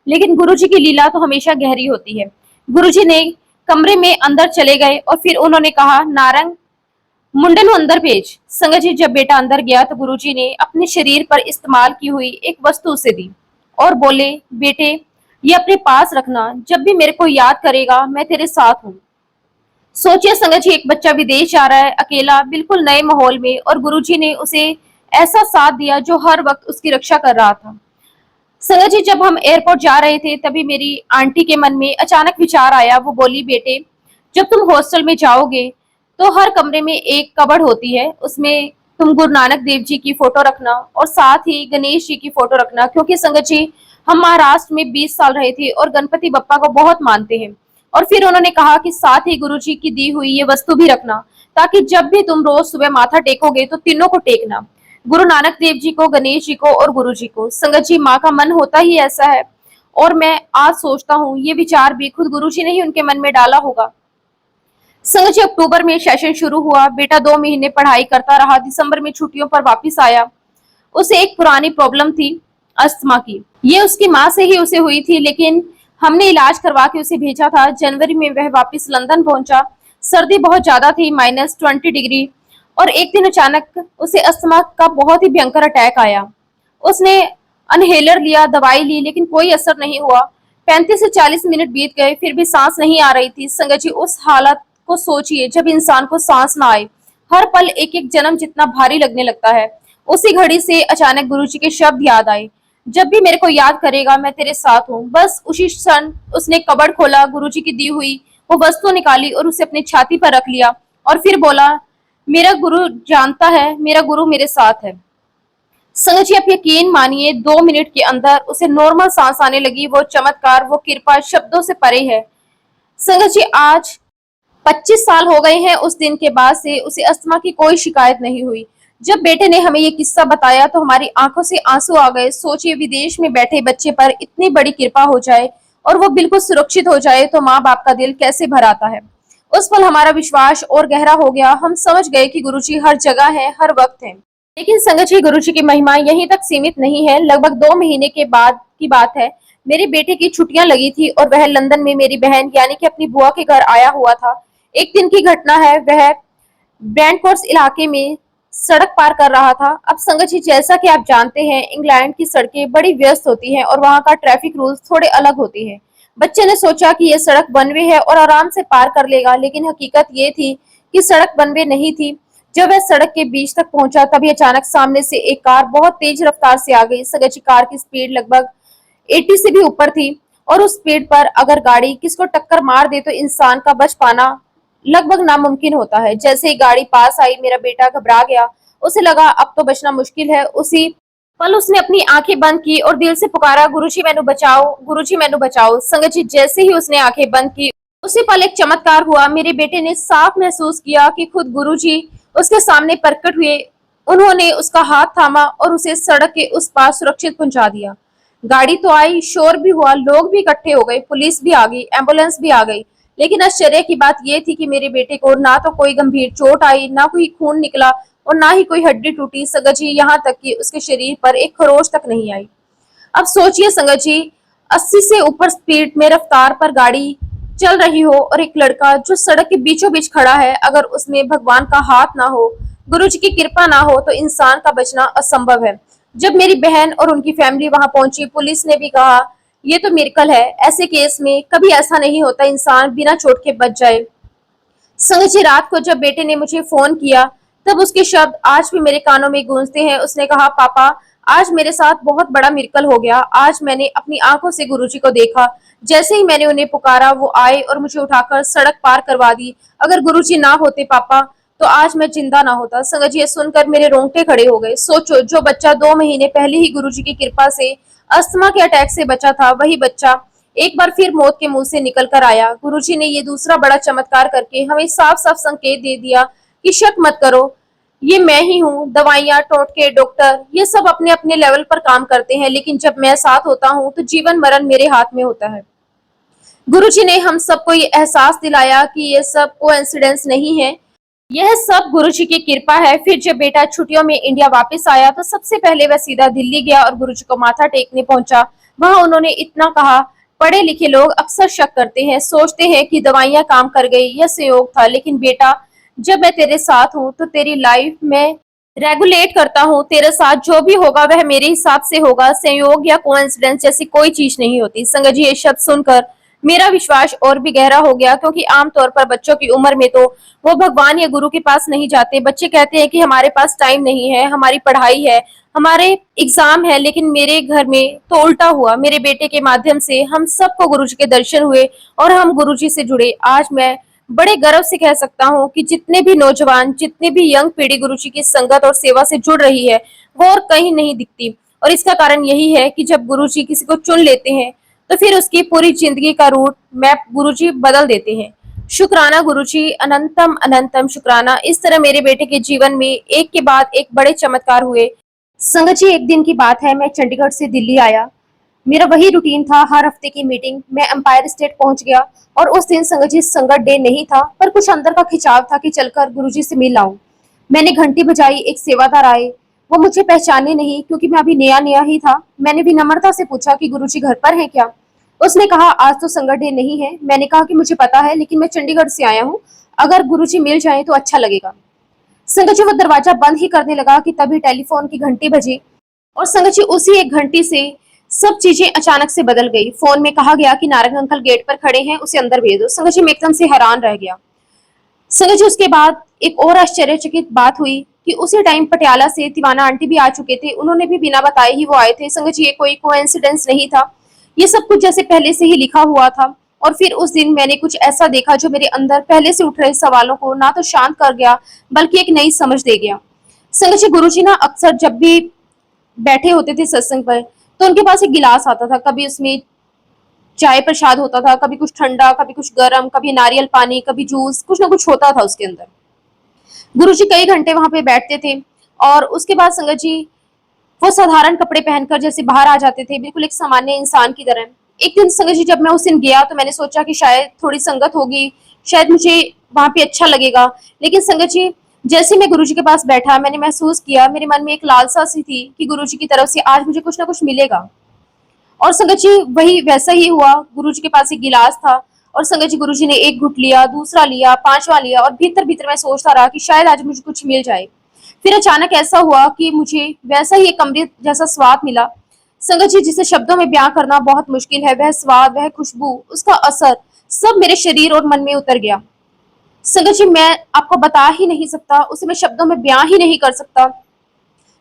लेकिन गुरुजी की लीला तो हमेशा गहरी होती है। गुरुजी ने कमरे में अंदर चले गए और फिर उन्होंने कहा, नारंग मुंडे नु अंदर भेज। संगत जी, जब बेटा अंदर गया तो गुरुजी ने अपने शरीर पर इस्तेमाल की हुई एक वस्तु उसे दी और बोले, बेटे ये अपने पास रखना, जब भी मेरे को याद करेगा मैं तेरे साथ हूँ। सोचिए संगत जी, एक बच्चा विदेश जा रहा है अकेला, बिल्कुल नए माहौल में, और गुरुजी ने उसे ऐसा साथ दिया जो हर वक्त उसकी रक्षा कर रहा था। संगत जी, जब हम एयरपोर्ट जा रहे थे तभी मेरी आंटी के मन में अचानक विचार आया। वो बोली, बेटे जब तुम हॉस्टल में जाओगे तो हर कमरे में एक कबर्ड होती है, उसमें तुम गुरु नानक देव जी की फोटो रखना और साथ ही गणेश जी की फोटो रखना। क्योंकि संगत जी, हम महाराष्ट्र में 20 साल रहे थे और गणपति बप्पा को बहुत मानते हैं। और फिर उन्होंने कहा कि साथ ही गुरु जी की दी हुई ये वस्तु भी रखना, ताकि जब भी तुम रोज सुबह माथा टेकोगे तो तीनों को टेकना, गुरु नानक देव जी को, गणेश जी को और गुरु जी को। संगत जी, माँ का मन होता ही ऐसा है, और मैं आज सोचता हूँ ये विचार भी खुद गुरु जी ने ही उनके मन में डाला होगा। संगत जी, अक्टूबर में सेशन शुरू हुआ। बेटा 2 महीने पढ़ाई करता रहा। दिसंबर में छुट्टियों पर वापस आया। उसे एक पुरानी प्रॉब्लम थी, अस्थमा की। ये उसकी माँ से ही उसे हुई थी, लेकिन हमने इलाज करवा के उसे भेजा था। जनवरी में वह वापस लंदन पहुंचा। सर्दी बहुत ज्यादा थी, -20 डिग्री, और एक दिन अचानक उसे अस्थमा का बहुत ही भयंकर अटैक आया। उसने अनहेलर लिया, दवाई ली, लेकिन कोई असर नहीं हुआ। 35 से 40 मिनट बीत गए, फिर भी सांस नहीं आ रही थी। संगत जी, उस हालत को सोचिए जब इंसान को सांस ना आए, हर पल एक एक जन्म जितना भारी लगने लगता है। उसी घड़ी से अचानक गुरुजी के शब्द याद आए, जब भी मेरे को याद करेगा मैं तेरे साथ हूँ। बस उसी क्षण उसने कबर्ड खोला, गुरुजी की दी हुई वो वस्तु निकाली और उसे अपनी छाती पर रख लिया और फिर बोला, मेरा गुरु जानता है, मेरा गुरु मेरे साथ है। संगत जी, आप यकीन मानिए 2 मिनट के अंदर उसे नॉर्मल सांस आने लगी। वो चमत्कार, वो कृपा शब्दों से परे है। संगत जी, आज 25 साल हो गए हैं उस दिन के बाद से उसे अस्थमा की कोई शिकायत नहीं हुई। जब बेटे ने हमें ये किस्सा बताया तो हमारी आंखों से आंसू आ गए। सोचिए, विदेश में बैठे बच्चे पर इतनी बड़ी कृपा हो जाए और वो बिल्कुल सुरक्षित हो जाए तो माँ बाप का दिल कैसे भर आता है। उस पल हमारा विश्वास और गहरा हो गया। हम समझ गए कि गुरुजी हर जगह है, हर वक्त है। लेकिन संगत जी, गुरु जी की महिमा यहीं तक सीमित नहीं है। लगभग 2 महीने के बाद की बात है। मेरे बेटे की छुट्टियां लगी थी और वह लंदन में मेरी बहन यानी कि अपनी बुआ के घर आया हुआ था। एक दिन की घटना है, वह ब्रैंडकोर्स इलाके में सड़क पार कर रहा था। अब संगत जी, जैसा कि आप जानते हैं, इंग्लैंड की सड़कें बड़ी व्यस्त होती हैं और वहां का ट्रैफिक रूल्स थोड़े अलग होते हैं। बच्चे ने सोचा कि यह सड़क वन वे है और आराम से पार कर लेगा, लेकिन हकीकत ये थी कि सड़क वन वे नहीं थी। जब वह सड़क के बीच तक पहुंचा, तभी अचानक सामने से एक कार बहुत तेज रफ्तार से आ गई। संगत जी, कार की स्पीड लगभग 80 से भी ऊपर थी और उस स्पीड पर अगर गाड़ी किसको टक्कर मार दे तो इंसान का बच पाना लगभग नामुमकिन होता है। जैसे ही गाड़ी पास आई, मेरा बेटा घबरा गया। उसे लगा अब तो बचना मुश्किल है। उसी पल उसने अपनी आंखें बंद की और दिल से पुकारा, गुरुजी मैनू बचाओ, गुरुजी मैनू बचाओ। संगत जी, जैसे ही उसने आंखें बंद की, उसी पल एक चमत्कार हुआ। मेरे बेटे ने साफ महसूस किया कि खुद गुरुजी उसके सामने प्रकट हुए। उन्होंने उसका हाथ थामा और उसे सड़क के उस पार सुरक्षित पहुंचा दिया। गाड़ी तो आई, शोर भी हुआ, लोग भी इकट्ठे हो गए, पुलिस भी आ गई, एम्बुलेंस भी आ गई। लेकिन आश्चर्य की बात यह थी कि मेरे बेटे को ना तो कोई गंभीर चोट आई, ना कोई खून निकला और ना ही कोई हड्डी टूटी। संगत जी, यहाँ तक कि उसके शरीर पर एक खरोच तक नहीं आई। अब सोचिए संगत जी, 80 से ऊपर स्पीड में रफ्तार पर गाड़ी चल रही हो और एक लड़का जो सड़क के बीचों बीच खड़ा है, अगर उसमें भगवान का हाथ ना हो, गुरु जी की कृपा ना हो, तो इंसान का बचना असंभव है। जब मेरी बहन और उनकी फैमिली वहां पहुंची, पुलिस ने भी कहा ये तो मिरेकल है। ऐसे केस में कभी ऐसा नहीं होता इंसान बिना चोट के बच जाए। संगत जी, रात को जब बेटे ने मुझे फोन किया, तब उसके शब्द आज भी मेरे कानों में गूंजते हैं। उसने कहा, पापा आज मेरे साथ बहुत बड़ा मिरेकल हो गया। आज मैंने अपनी आंखों से गुरुजी को देखा। जैसे ही मैंने उन्हें पुकारा, वो आए और मुझे उठाकर सड़क पार करवा दी। अगर गुरुजी ना होते पापा, तो आज मैं जिंदा ना होता। संगत जी, ये सुनकर मेरे रोंगटे खड़े हो गए। सोचो, जो बच्चा 2 महीने पहले ही गुरुजी की कृपा से अस्थमा के अटैक से बचा था, वही बच्चा एक बार फिर मौत के मुंह से निकल कर आया। गुरुजी ने ये दूसरा बड़ा चमत्कार करके हमें साफ साफ संकेत दे दिया कि शक मत करो, ये मैं ही हूँ। दवाइयाँ, टोटके, डॉक्टर ये सब अपने अपने लेवल पर काम करते हैं, लेकिन जब मैं साथ होता हूँ तो जीवन मरण मेरे हाथ में होता है। गुरुजी ने हम सबको ये एहसास दिलाया कि ये सब कोइंसिडेंस नहीं है, यह सब गुरुजी की कृपा है। फिर जब बेटा छुट्टियों में इंडिया वापस आया, तो सबसे पहले वह सीधा दिल्ली गया और गुरुजी को माथा टेकने पहुंचा। वहां उन्होंने इतना कहा, पढ़े लिखे लोग अक्सर शक करते हैं, सोचते हैं कि दवाइयां काम कर गई, यह संयोग था। लेकिन बेटा, जब मैं तेरे साथ हूँ तो तेरी लाइफ में रेगुलेट करता हूँ। तेरे साथ जो भी होगा वह मेरे हिसाब से होगा। संयोग या कोइंसिडेंस जैसी कोई चीज नहीं होती। संगत जी, ये शब्द सुनकर मेरा विश्वास और भी गहरा हो गया, क्योंकि आमतौर पर बच्चों की उम्र में तो वो भगवान या गुरु के पास नहीं जाते। बच्चे कहते हैं कि हमारे पास टाइम नहीं है, हमारी पढ़ाई है, हमारे एग्जाम है। लेकिन मेरे घर में तो उल्टा हुआ। मेरे बेटे के माध्यम से हम सबको गुरुजी के दर्शन हुए और हम गुरुजी से जुड़े। आज मैं बड़े गर्व से कह सकता हूँ कि जितने भी नौजवान, जितने भी यंग पीढ़ी गुरुजी की संगत और सेवा से जुड़ रही है, वो और कहीं नहीं दिखती। और इसका कारण यही है कि जब गुरुजी किसी को चुन लेते हैं, तो फिर उसकी पूरी जिंदगी का रूट मैप गुरुजी बदल देते हैं। शुक्राना गुरुजी, अनंतम अनंतम शुक्राना। इस तरह मेरे बेटे के जीवन में एक के बाद एक बड़े चमत्कार हुए। संगत जी, एक दिन की बात है, मैं चंडीगढ़ से दिल्ली आया। मेरा वही रूटीन था, हर हफ्ते की मीटिंग। मैं एम्पायर स्टेट पहुंच गया और उस दिन संगत जी संगत डे नहीं था, पर कुछ अंदर का खिंचाव था कि चलकर गुरुजी से मिल आऊं। मैंने घंटी बजाई, एक सेवादार आए। वो मुझे पहचाने नहीं, क्योंकि मैं अभी नया नया ही था। मैंने भी नम्रता से पूछा कि गुरुजी घर पर हैं क्या। उसने कहा, आज तो संगत डे नहीं है। मैंने कहा कि मुझे पता है, लेकिन मैं चंडीगढ़ से आया हूँ, अगर गुरुजी मिल जाए तो अच्छा लगेगा। संगत जी, वो दरवाजा बंद ही करने लगा कि तभी टेलीफोन की घंटी बजी और संगत जी उसी एक घंटी से सब चीजें अचानक से बदल गई। फोन में कहा गया कि नारंग अंकल गेट पर खड़े हैं, उसे अंदर भेज दो। संगत जी, मैं एकदम से हैरान रह गया। संगत जी, उसके बाद एक और आश्चर्यचकित बात हुई कि उसी टाइम पटियाला से तिवाना आंटी भी आ चुके थे। उन्होंने भी बिना बताए ही वो आए थे। संगत जी, ये कोई कोइंसिडेंस नहीं था, ये सब कुछ जैसे पहले से ही लिखा हुआ था। और फिर उस दिन मैंने कुछ ऐसा देखा जो मेरे अंदर पहले से उठ रहे सवालों को ना तो शांत कर गया, बल्कि एक नई समझ दे गया। संगत जी, गुरुजी ना अक्सर जब भी बैठे होते थे सत्संग पर, तो उनके पास एक गिलास आता था। कभी उसमें चाय प्रसाद होता था, कभी कुछ ठंडा, कभी कुछ गर्म, कभी नारियल पानी, कभी जूस, कुछ ना कुछ होता था उसके अंदर। गुरुजी कई घंटे वहां पे बैठते थे और उसके बाद संगत जी वो साधारण कपड़े पहनकर जैसे बाहर आ जाते थे, बिल्कुल एक सामान्य इंसान की तरह। एक दिन संगत जी, जब मैं उस दिन गया तो मैंने सोचा कि शायद थोड़ी संगत होगी, शायद मुझे वहां पे अच्छा लगेगा। लेकिन संगत जी, जैसे मैं गुरुजी के पास बैठा, मैंने महसूस किया मेरे मन में एक लालसा सी थी कि गुरुजी की तरफ से आज मुझे कुछ ना कुछ मिलेगा। और संगत जी वही वैसा ही हुआ। गुरुजी के पास एक गिलास था और संगत जी गुरुजी ने एक घुट लिया, दूसरा लिया, पांचवा लिया और भीतर भीतर मैं सोचता रहा कि शायद आज मुझे कुछ मिल जाए। फिर अचानक ऐसा हुआ कि मुझे वैसा ही एक अमृत जैसा स्वाद मिला। संगत जी जिसे शब्दों में बयां करना बहुत मुश्किल है, वह स्वाद, वह खुशबू, उसका असर सब मेरे शरीर और मन में उतर गया। संगत जी मैं आपको बता ही नहीं सकता, उसे मैं शब्दों में बयां ही नहीं कर सकता।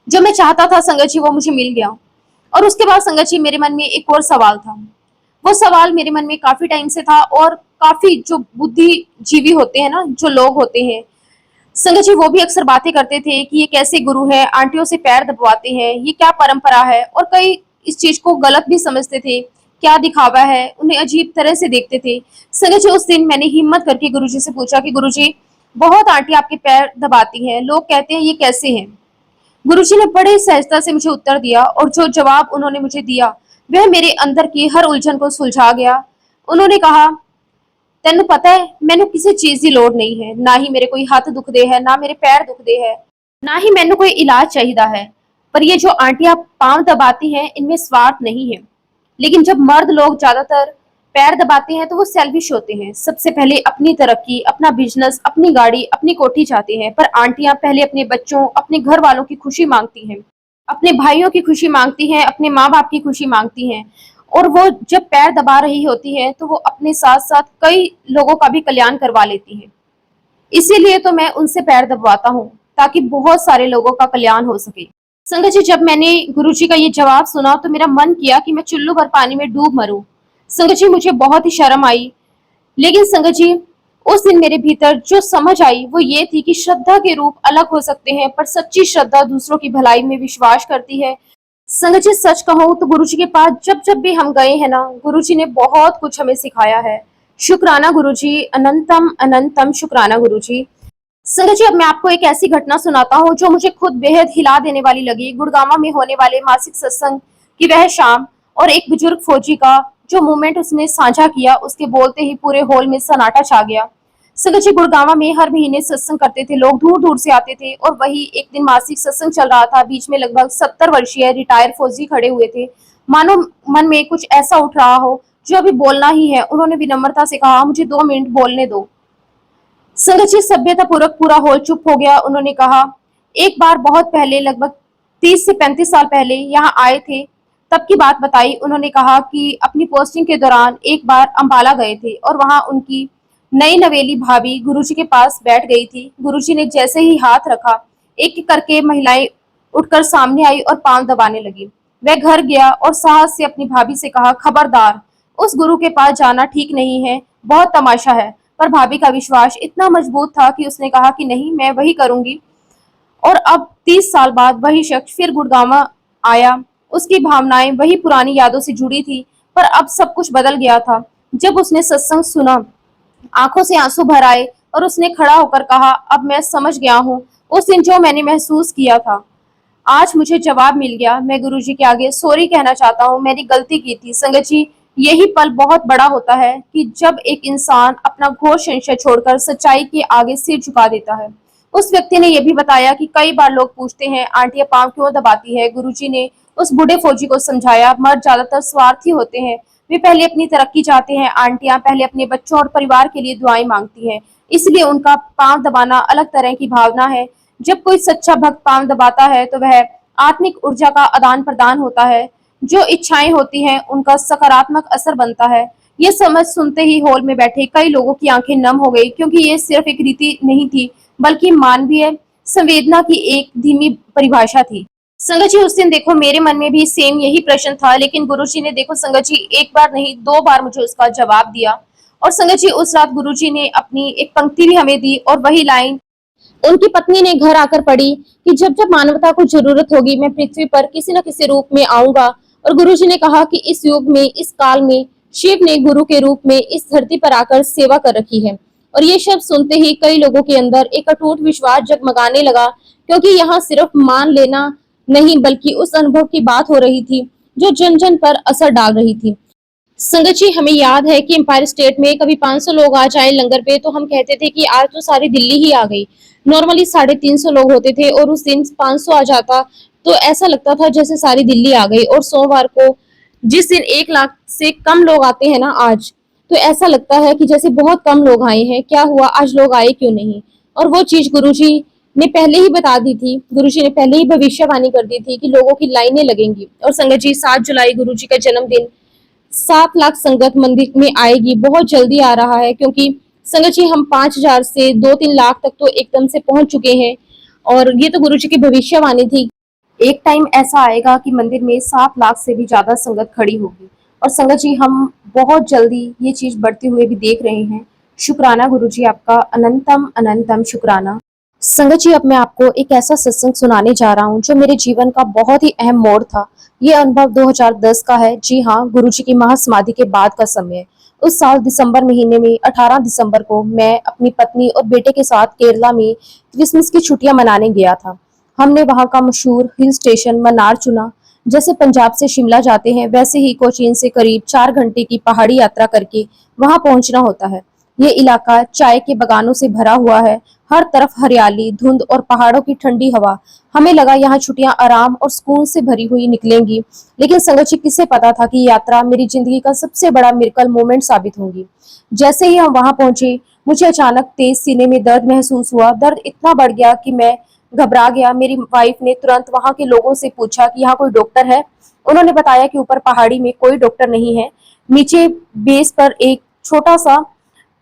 जो मैं चाहता था संगत जी वो मुझे मिल गया। और उसके बाद संगत जी मेरे मन में एक और सवाल था। वो सवाल मेरे मन में काफी टाइम से था और काफी जो बुद्धिजीवी होते हैं ना, जो लोग होते हैं संगत जी, वो भी अक्सर बातें करते थे कि ये कैसे गुरु है, आंटियों से पैर दबवाते हैं, ये क्या परंपरा है। और कई इस चीज को गलत भी समझते थे, क्या दिखावा है, उन्हें अजीब तरह से देखते थे। संगत जी उस दिन मैंने हिम्मत करके गुरुजी से पूछा कि गुरुजी बहुत आंटी आपके पैर दबाती हैं, लोग कहते हैं ये कैसे हैं। गुरुजी ने बड़े सहजता से मुझे उत्तर दिया और जो जवाब उन्होंने मुझे दिया वह मेरे अंदर की हर उलझन को सुलझा गया। उन्होंने कहा, तेन पता है मैंने किसी चीज की लोड़ नहीं है, ना ही मेरे कोई हाथ दुखते है, ना मेरे पैर दुखते है, ना ही मैंने कोई इलाज चाहिए है। पर ये जो आंटियां पांव दबाती हैं इनमें स्वार्थ नहीं है। लेकिन जब मर्द लोग ज्यादातर पैर दबाते हैं तो वो सेल्फिश होते हैं। सबसे पहले अपनी तरक्की, अपना बिजनेस, अपनी गाड़ी, अपनी कोठी चाहते हैं। पर आंटियां पहले अपने बच्चों, अपने घर वालों की खुशी मांगती हैं, अपने भाइयों की खुशी मांगती हैं, अपने माँ बाप की खुशी मांगती हैं। और वो जब पैर दबा रही होती है तो वो अपने साथ साथ कई लोगों का भी कल्याण करवा लेती है। इसीलिए तो मैं उनसे पैर दबवाता हूँ ताकि बहुत सारे लोगों का कल्याण हो सके। संगत जी जब मैंने गुरुजी का ये जवाब सुना तो मेरा मन किया कि मैं चुल्लू भर पानी में डूब मरूं। संगत जी मुझे बहुत ही शर्म आई। लेकिन संगत जी उस दिन मेरे भीतर जो समझ आई वो ये थी कि श्रद्धा के रूप अलग हो सकते हैं, पर सच्ची श्रद्धा दूसरों की भलाई में विश्वास करती है। संगत जी सच कहूं तो गुरुजी के पास जब जब भी हम गए हैं ना, गुरुजी ने बहुत कुछ हमें सिखाया है। शुक्राना गुरुजी, अनंतम अनंतम शुक्राना गुरुजी। संगत जी अब मैं आपको एक ऐसी घटना सुनाता हूँ जो मुझे खुद बेहद हिला देने वाली लगी। गुड़गांव में होने वाले मासिक सत्संग की वह शाम और एक बुजुर्ग फौजी का जो मोमेंट उसने साझा किया, उसके बोलते ही पूरे हॉल में सन्नाटा छा गया। संगत जी गुड़गांव में हर महीने सत्संग करते थे, लोग दूर दूर से आते थे। और वही एक दिन मासिक सत्संग चल रहा था, बीच में लगभग 70 वर्षीय रिटायर फौजी खड़े हुए थे। मानो मन में कुछ ऐसा उठ रहा हो जो अभी बोलना ही है। उन्होंने विनम्रता से कहा, मुझे 2 मिनट बोलने दो। संगत जी सभ्यता पूर्वक पूरा हॉल चुप हो गया। उन्होंने कहा, एक बार बहुत पहले, लगभग 30 से 35 साल पहले यहाँ आए थे, तब की बात बताई। उन्होंने कहा कि अपनी पोस्टिंग के दौरान एक बार अंबाला गए थे और वहां उनकी नई नवेली भाभी गुरुजी के पास बैठ गई थी। गुरुजी ने जैसे ही हाथ रखा, एक एक करके महिलाएं उठकर सामने आई और पांव दबाने लगी। वह घर गया और साहस से अपनी भाभी से कहा, खबरदार, उस गुरु के पास जाना ठीक नहीं है, बहुत तमाशा है। पर भाभी का विश्वास इतना मजबूत था कि उसने कहा कि नहीं, मैं वही करूंगी। और अब 30 साल बाद वही शख्स फिर गुड़गांव आया। उसकी भावनाएं वही पुरानी यादों से जुड़ी थी, पर अब सब कुछ बदल गया था। जब उसने सत्संग सुना, आंखों से आंसू भर आए और उसने खड़ा होकर कहा, अब मैं समझ गया हूँ उस दिन जो मैंने महसूस किया था, आज मुझे जवाब मिल गया। मैं गुरुजी के आगे सॉरी कहना चाहता हूँ, मैंने गलती की थी। संगत जी यही पल बहुत बड़ा होता है कि जब एक इंसान अपना घोर संशय छोड़कर सच्चाई के आगे सिर झुका देता है। उस व्यक्ति ने यह भी बताया कि कई बार लोग पूछते हैं, आंटियां पांव क्यों दबाती है। गुरुजी ने उस बूढ़े फौजी को समझाया, मर्द ज्यादातर स्वार्थी होते हैं, वे पहले अपनी तरक्की चाहते हैं, आंटियां पहले अपने बच्चों और परिवार के लिए दुआएं मांगती हैं, इसलिए उनका पांव दबाना अलग तरह की भावना है। जब कोई सच्चा भक्त पांव दबाता है तो वह आत्मिक ऊर्जा का आदान प्रदान होता है, जो इच्छाएं होती हैं उनका सकारात्मक असर बनता है। ये समझ सुनते ही हॉल में बैठे कई लोगों की आंखें नम हो गई, क्योंकि ये सिर्फ एक रीति नहीं थी बल्कि मानवीय संवेदना की एक धीमी परिभाषा थी। संगत जी उस दिन देखो मेरे मन में भी सेम यही प्रश्न था, लेकिन गुरुजी ने देखो संगत जी एक बार नहीं 2 बार मुझे उसका जवाब दिया। और संगत जी उस रात गुरुजी ने अपनी एक पंक्ति भी हमें दी और वही लाइन उनकी पत्नी ने घर आकर पढ़ी कि जब जब मानवता को जरूरत होगी मैं पृथ्वी पर किसी न किसी रूप में आऊंगा। और गुरुजी ने कहा कि इस युग में, इस काल में शिव ने गुरु के रूप में इस धरती पर आकर सेवा कर रखी है। और ये शब्द सुनते ही कई लोगों के अंदर एक अटूट विश्वास जगमगाने लगा, क्योंकि यहाँ सिर्फ मान लेना नहीं बल्कि उस अनुभव की बात हो रही थी जो जन जन पर असर डाल रही थी। संगत जी, हमें याद है कि एम्पायर स्टेट में कभी 500 लोग आ जाए लंगर पे तो हम कहते थे कि आज तो सारी दिल्ली ही आ गई। नॉर्मली 350 लोग होते थे और उस दिन 500 आ जाता तो ऐसा लगता था जैसे सारी दिल्ली आ गई। और सोमवार को जिस दिन 1 लाख से कम लोग आते हैं ना आज, तो ऐसा लगता है कि जैसे बहुत कम लोग आए हैं। क्या हुआ, आज लोग आए क्यों नहीं? और वो चीज गुरुजी ने पहले ही बता दी थी। गुरुजी ने पहले ही भविष्यवाणी कर दी थी कि लोगों की लाइनें लगेंगी। और संगत जी, 7 जुलाई गुरुजी का जन्मदिन, 7 लाख संगत मंदिर में आएगी, बहुत जल्दी आ रहा है। क्योंकि संगत जी, हम 5,000 से 2-3 लाख तक तो एकदम से पहुंच चुके हैं। और ये तो गुरु जी की भविष्यवाणी थी। एक टाइम ऐसा आएगा कि मंदिर में 7 लाख से भी ज्यादा संगत खड़ी होगी। और संगत जी, हम बहुत जल्दी ये चीज बढ़ते हुए भी देख रहे हैं। शुक्राना गुरु जी, आपका अनंतम अनंतम शुक्राना। संगत जी, अब मैं आपको एक ऐसा सत्संग सुनाने जा रहा हूँ जो मेरे जीवन का बहुत ही अहम मोड़ था। ये अनुभव 2010 का है। जी हाँ, गुरुजी की महासमाधि के बाद का समय है। उस साल दिसंबर महीने में 18 दिसंबर को मैं अपनी पत्नी और बेटे के साथ केरला में क्रिसमस की छुट्टियां मनाने गया था। हमने वहां का मशहूर हिल स्टेशन मन्नार चुना। जैसे पंजाब से शिमला जाते हैं, वैसे ही कोचीन से करीब 4 घंटे की पहाड़ी यात्रा करके वहां पहुंचना होता है। ये इलाका चाय के बगानों से भरा हुआ है। हर तरफ हरियाली, धुंध और पहाड़ों की ठंडी हवा। हमें लगा यहाँ छुट्टियां आराम और सुकून से भरी हुई निकलेंगी। लेकिन संगत जी, किसे पता था कि यात्रा मेरी जिंदगी का सबसे बड़ा मिरेकल मोमेंट साबित होगी। जैसे ही हम वहां पहुंचे, मुझे अचानक तेज सीने में दर्द महसूस हुआ। दर्द इतना बढ़ गया कि मैं घबरा गया। मेरी वाइफ ने तुरंत वहां के लोगों से पूछा कि यहाँ कोई डॉक्टर है। उन्होंने बताया कि ऊपर पहाड़ी में कोई डॉक्टर नहीं है। नीचे बेस पर एक छोटा सा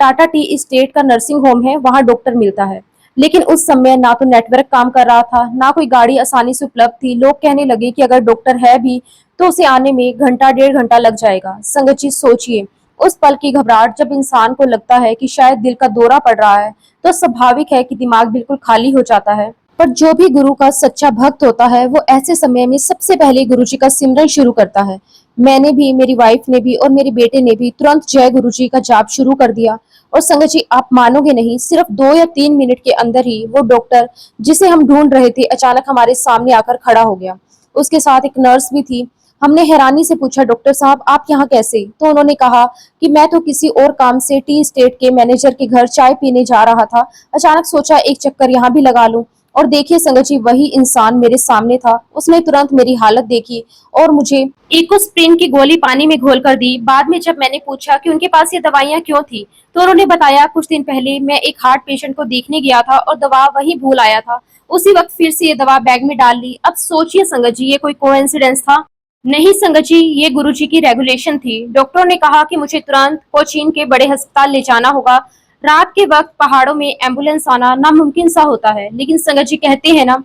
टाटा टी स्टेट का नर्सिंग होम है, वहां डॉक्टर मिलता है। लेकिन उस समय ना तो नेटवर्क काम कर रहा था, ना कोई गाड़ी आसानी से उपलब्ध थी। लोग कहने लगे कि अगर डॉक्टर है भी तो उसे आने में घंटा 1.5 घंटा लग जाएगा। संगत जी, सोचिए, उस पल की घबराहट, जब इंसान को लगता है कि शायद दिल का दौरा पड़ रहा है, तो स्वाभाविक है कि दिमाग बिल्कुल खाली हो जाता है। पर जो भी गुरु का सच्चा भक्त होता है, वो ऐसे समय में सबसे पहले गुरु जी का सिमरन शुरू करता है। मैंने भी, मेरी वाइफ ने भी और मेरे बेटे ने भी तुरंत जय गुरु जी का जाप शुरू कर दिया। और संगत जी, आप मानोगे नहीं, सिर्फ 2 या 3 मिनट के अंदर ही वो डॉक्टर जिसे हम ढूंढ रहे थे अचानक हमारे सामने आकर खड़ा हो गया। उसके साथ एक नर्स भी थी। हमने हैरानी से पूछा, डॉक्टर साहब आप यहाँ कैसे? तो उन्होंने कहा कि मैं तो किसी और काम से टी स्टेट के मैनेजर के घर चाय पीने जा रहा था, अचानक सोचा एक चक्कर यहाँ भी लगा लूं। और देखिए संगत जी, वही इंसान मेरे सामने था। उसने तुरंत मेरी हालत देखी और मुझे इकोस्प्रिन की गोली पानी में घोल कर दी। बाद में जब मैंने पूछा कि उनके पास ये दवाइयां क्यों थी, तो उन्होंने बताया कुछ दिन पहले मैं एक हार्ट पेशेंट को देखने गया था और दवा वही भूल आया था। उसी वक्त फिर से ये दवा बैग में डाल ली। अब सोचिए संगत जी, ये कोई कोइंसिडेंस था? नहीं संगत जी, ये गुरुजी की रेगुलेशन थी। डॉक्टरों ने कहा कि मुझे तुरंत कोचीन के बड़े अस्पताल ले जाना होगा। रात के वक्त पहाड़ों में एम्बुलेंस आना नामुमकिन सा होता है, लेकिन संगत जी कहते हैं ना,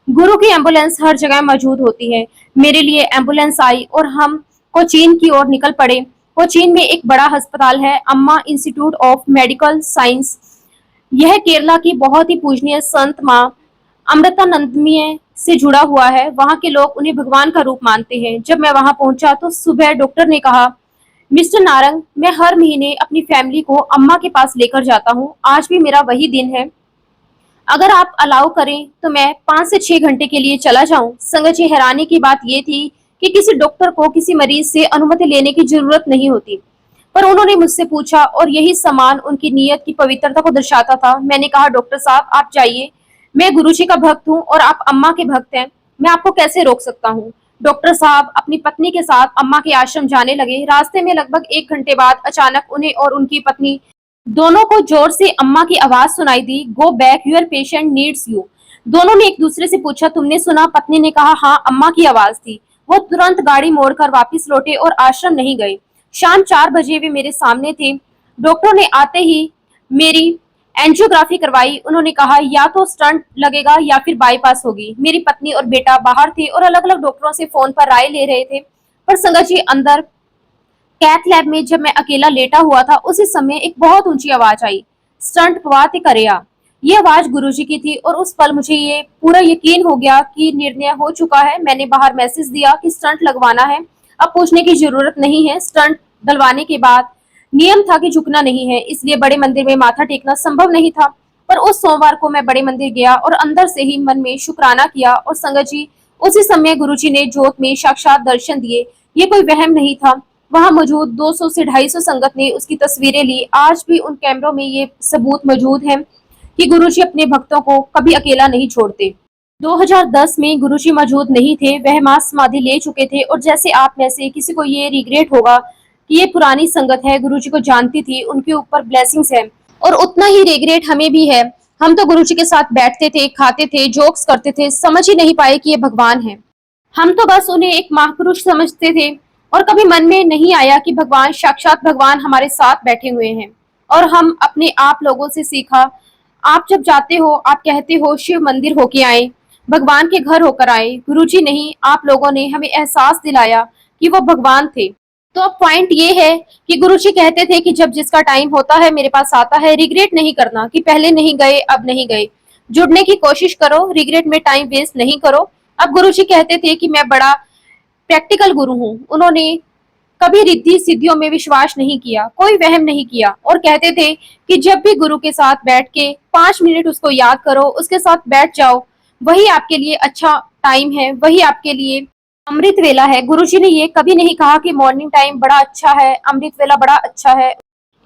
गुरु की एम्बुलेंस हर जगह मौजूद होती है। मेरे लिए एम्बुलेंस आई और हम कोचीन की ओर निकल पड़े। कोचीन में एक बड़ा अस्पताल है, अम्मा इंस्टीट्यूट ऑफ मेडिकल साइंस। यह केरला की बहुत ही पूजनीय संत माँ अमृतानंदमयी से जुड़ा हुआ है। वहाँ के लोग उन्हें भगवान का रूप मानते हैं। जब मैं वहाँ पहुंचा तो सुबह डॉक्टर ने कहा, मिस्टर नारंग, मैं हर महीने अपनी फैमिली को अम्मा के पास लेकर जाता हूँ। आज भी मेरा वही दिन है। अगर आप अलाउ करें तो मैं 5 से 6 घंटे के लिए चला जाऊं। संगत जी, हैरानी की बात यह थी कि किसी डॉक्टर को किसी मरीज से अनुमति लेने की जरूरत नहीं होती, पर उन्होंने मुझसे पूछा और यही समान उनकी नीयत की पवित्रता को दर्शाता था। मैंने कहा, डॉक्टर साहब आप जाइए, मैं गुरुजी का भक्त हूँ और आप अम्मा के भक्त हैं, मैं आपको कैसे रोक सकता हूँ। डॉक्टर साहब अपनी पत्नी के साथ अम्मा के आश्रम जाने लगे। रास्ते में लगभग 1 घंटे बाद अचानक उन्हें और उनकी पत्नी दोनों को जोर से अम्मा की आवाज सुनाई दी, go back, your patient needs you. दोनों ने एक दूसरे से पूछा, तुमने सुना? पत्नी ने कहा, हाँ, अम्मा की आवाज थी। वो तुरंत गाड़ी मोड़कर वापस लौटे और आश्रम नहीं गए। शाम 4 बजे वे मेरे सामने थे। डॉक्टरों ने आते ही मेरी एंजियोग्राफी करवाई। उन्होंने कहा या तो स्टंट लगेगा या फिर बाईपास होगी। मेरी पत्नी और बेटा बाहर थे और अलग अलग डॉक्टरों से फोन पर राय ले रहे थे। पर संगत जी, अंदर कैथ लैब में जब मैं अकेला लेटा हुआ था, उसी समय एक बहुत ऊंची आवाज आई, स्टंट पवाते करेया। ये आवाज गुरुजी की थी और उस पल मुझे ये पूरा यकीन हो गया कि निर्णय हो चुका है। मैंने बाहर मैसेज दिया कि स्टंट लगवाना है, अब पूछने की जरूरत नहीं है। स्टंट डलवाने के बाद नियम था कि झुकना नहीं है, इसलिए बड़े मंदिर में माथा टेकना संभव नहीं था। पर उस सोमवार को मैं बड़े मंदिर गया और अंदर से ही मन में शुक्राना किया। और संगत जी, उसी समय गुरुजी ने जोत में साक्षात दर्शन दिए। ये कोई वहम नहीं था, वहां मौजूद 200 से 250 संगत ने उसकी तस्वीरें ली। आज भी उन कैमरों में ये सबूत मौजूद है कि गुरुजी अपने भक्तों को कभी अकेला नहीं छोड़ते। 2010 में गुरुजी मौजूद नहीं थे, वह मां समाधि ले चुके थे और जैसे आप में से किसी को ये रिग्रेट होगा कि ये पुरानी संगत है, गुरुजी को जानती थी, उनके ऊपर ब्लेसिंग्स है, और उतना ही रिग्रेट हमें भी है। हम तो गुरुजी के साथ बैठते थे, खाते थे, जोक्स करते थे, समझ ही नहीं पाए कि ये भगवान है। हम तो बस उन्हें एक महापुरुष समझते थे और कभी मन में नहीं आया कि भगवान, साक्षात भगवान हमारे साथ बैठे हुए हैं। और हम अपने आप लोगों से सीखा, आप जब जाते हो आप कहते हो शिव मंदिर होके आए, भगवान के घर होकर आए। गुरुजी नहीं, आप लोगों ने हमें एहसास दिलाया कि वो भगवान थे। तो अब पॉइंट ये है कि गुरुजी कहते थे कि जब जिसका टाइम होता है मेरे पास आता है, रिग्रेट नहीं करना कि पहले नहीं गए अब नहीं गए, जुड़ने की कोशिश करो, रिग्रेट में टाइम वेस्ट नहीं करो। अब गुरुजी कहते थे कि मैं बड़ा प्रैक्टिकल गुरु हूँ, उन्होंने कभी रिद्धि सिद्धियों में विश्वास नहीं किया, कोई वहम नहीं किया, और कहते थे कि जब भी गुरु के साथ बैठ के 5 मिनट उसको याद करो, उसके साथ बैठ जाओ, वही आपके लिए अच्छा टाइम है, वही आपके लिए अमृत वेला है। गुरुजी ने ये कभी नहीं कहा कि मॉर्निंग टाइम बड़ा अच्छा है, अमृत वेला बड़ा अच्छा है।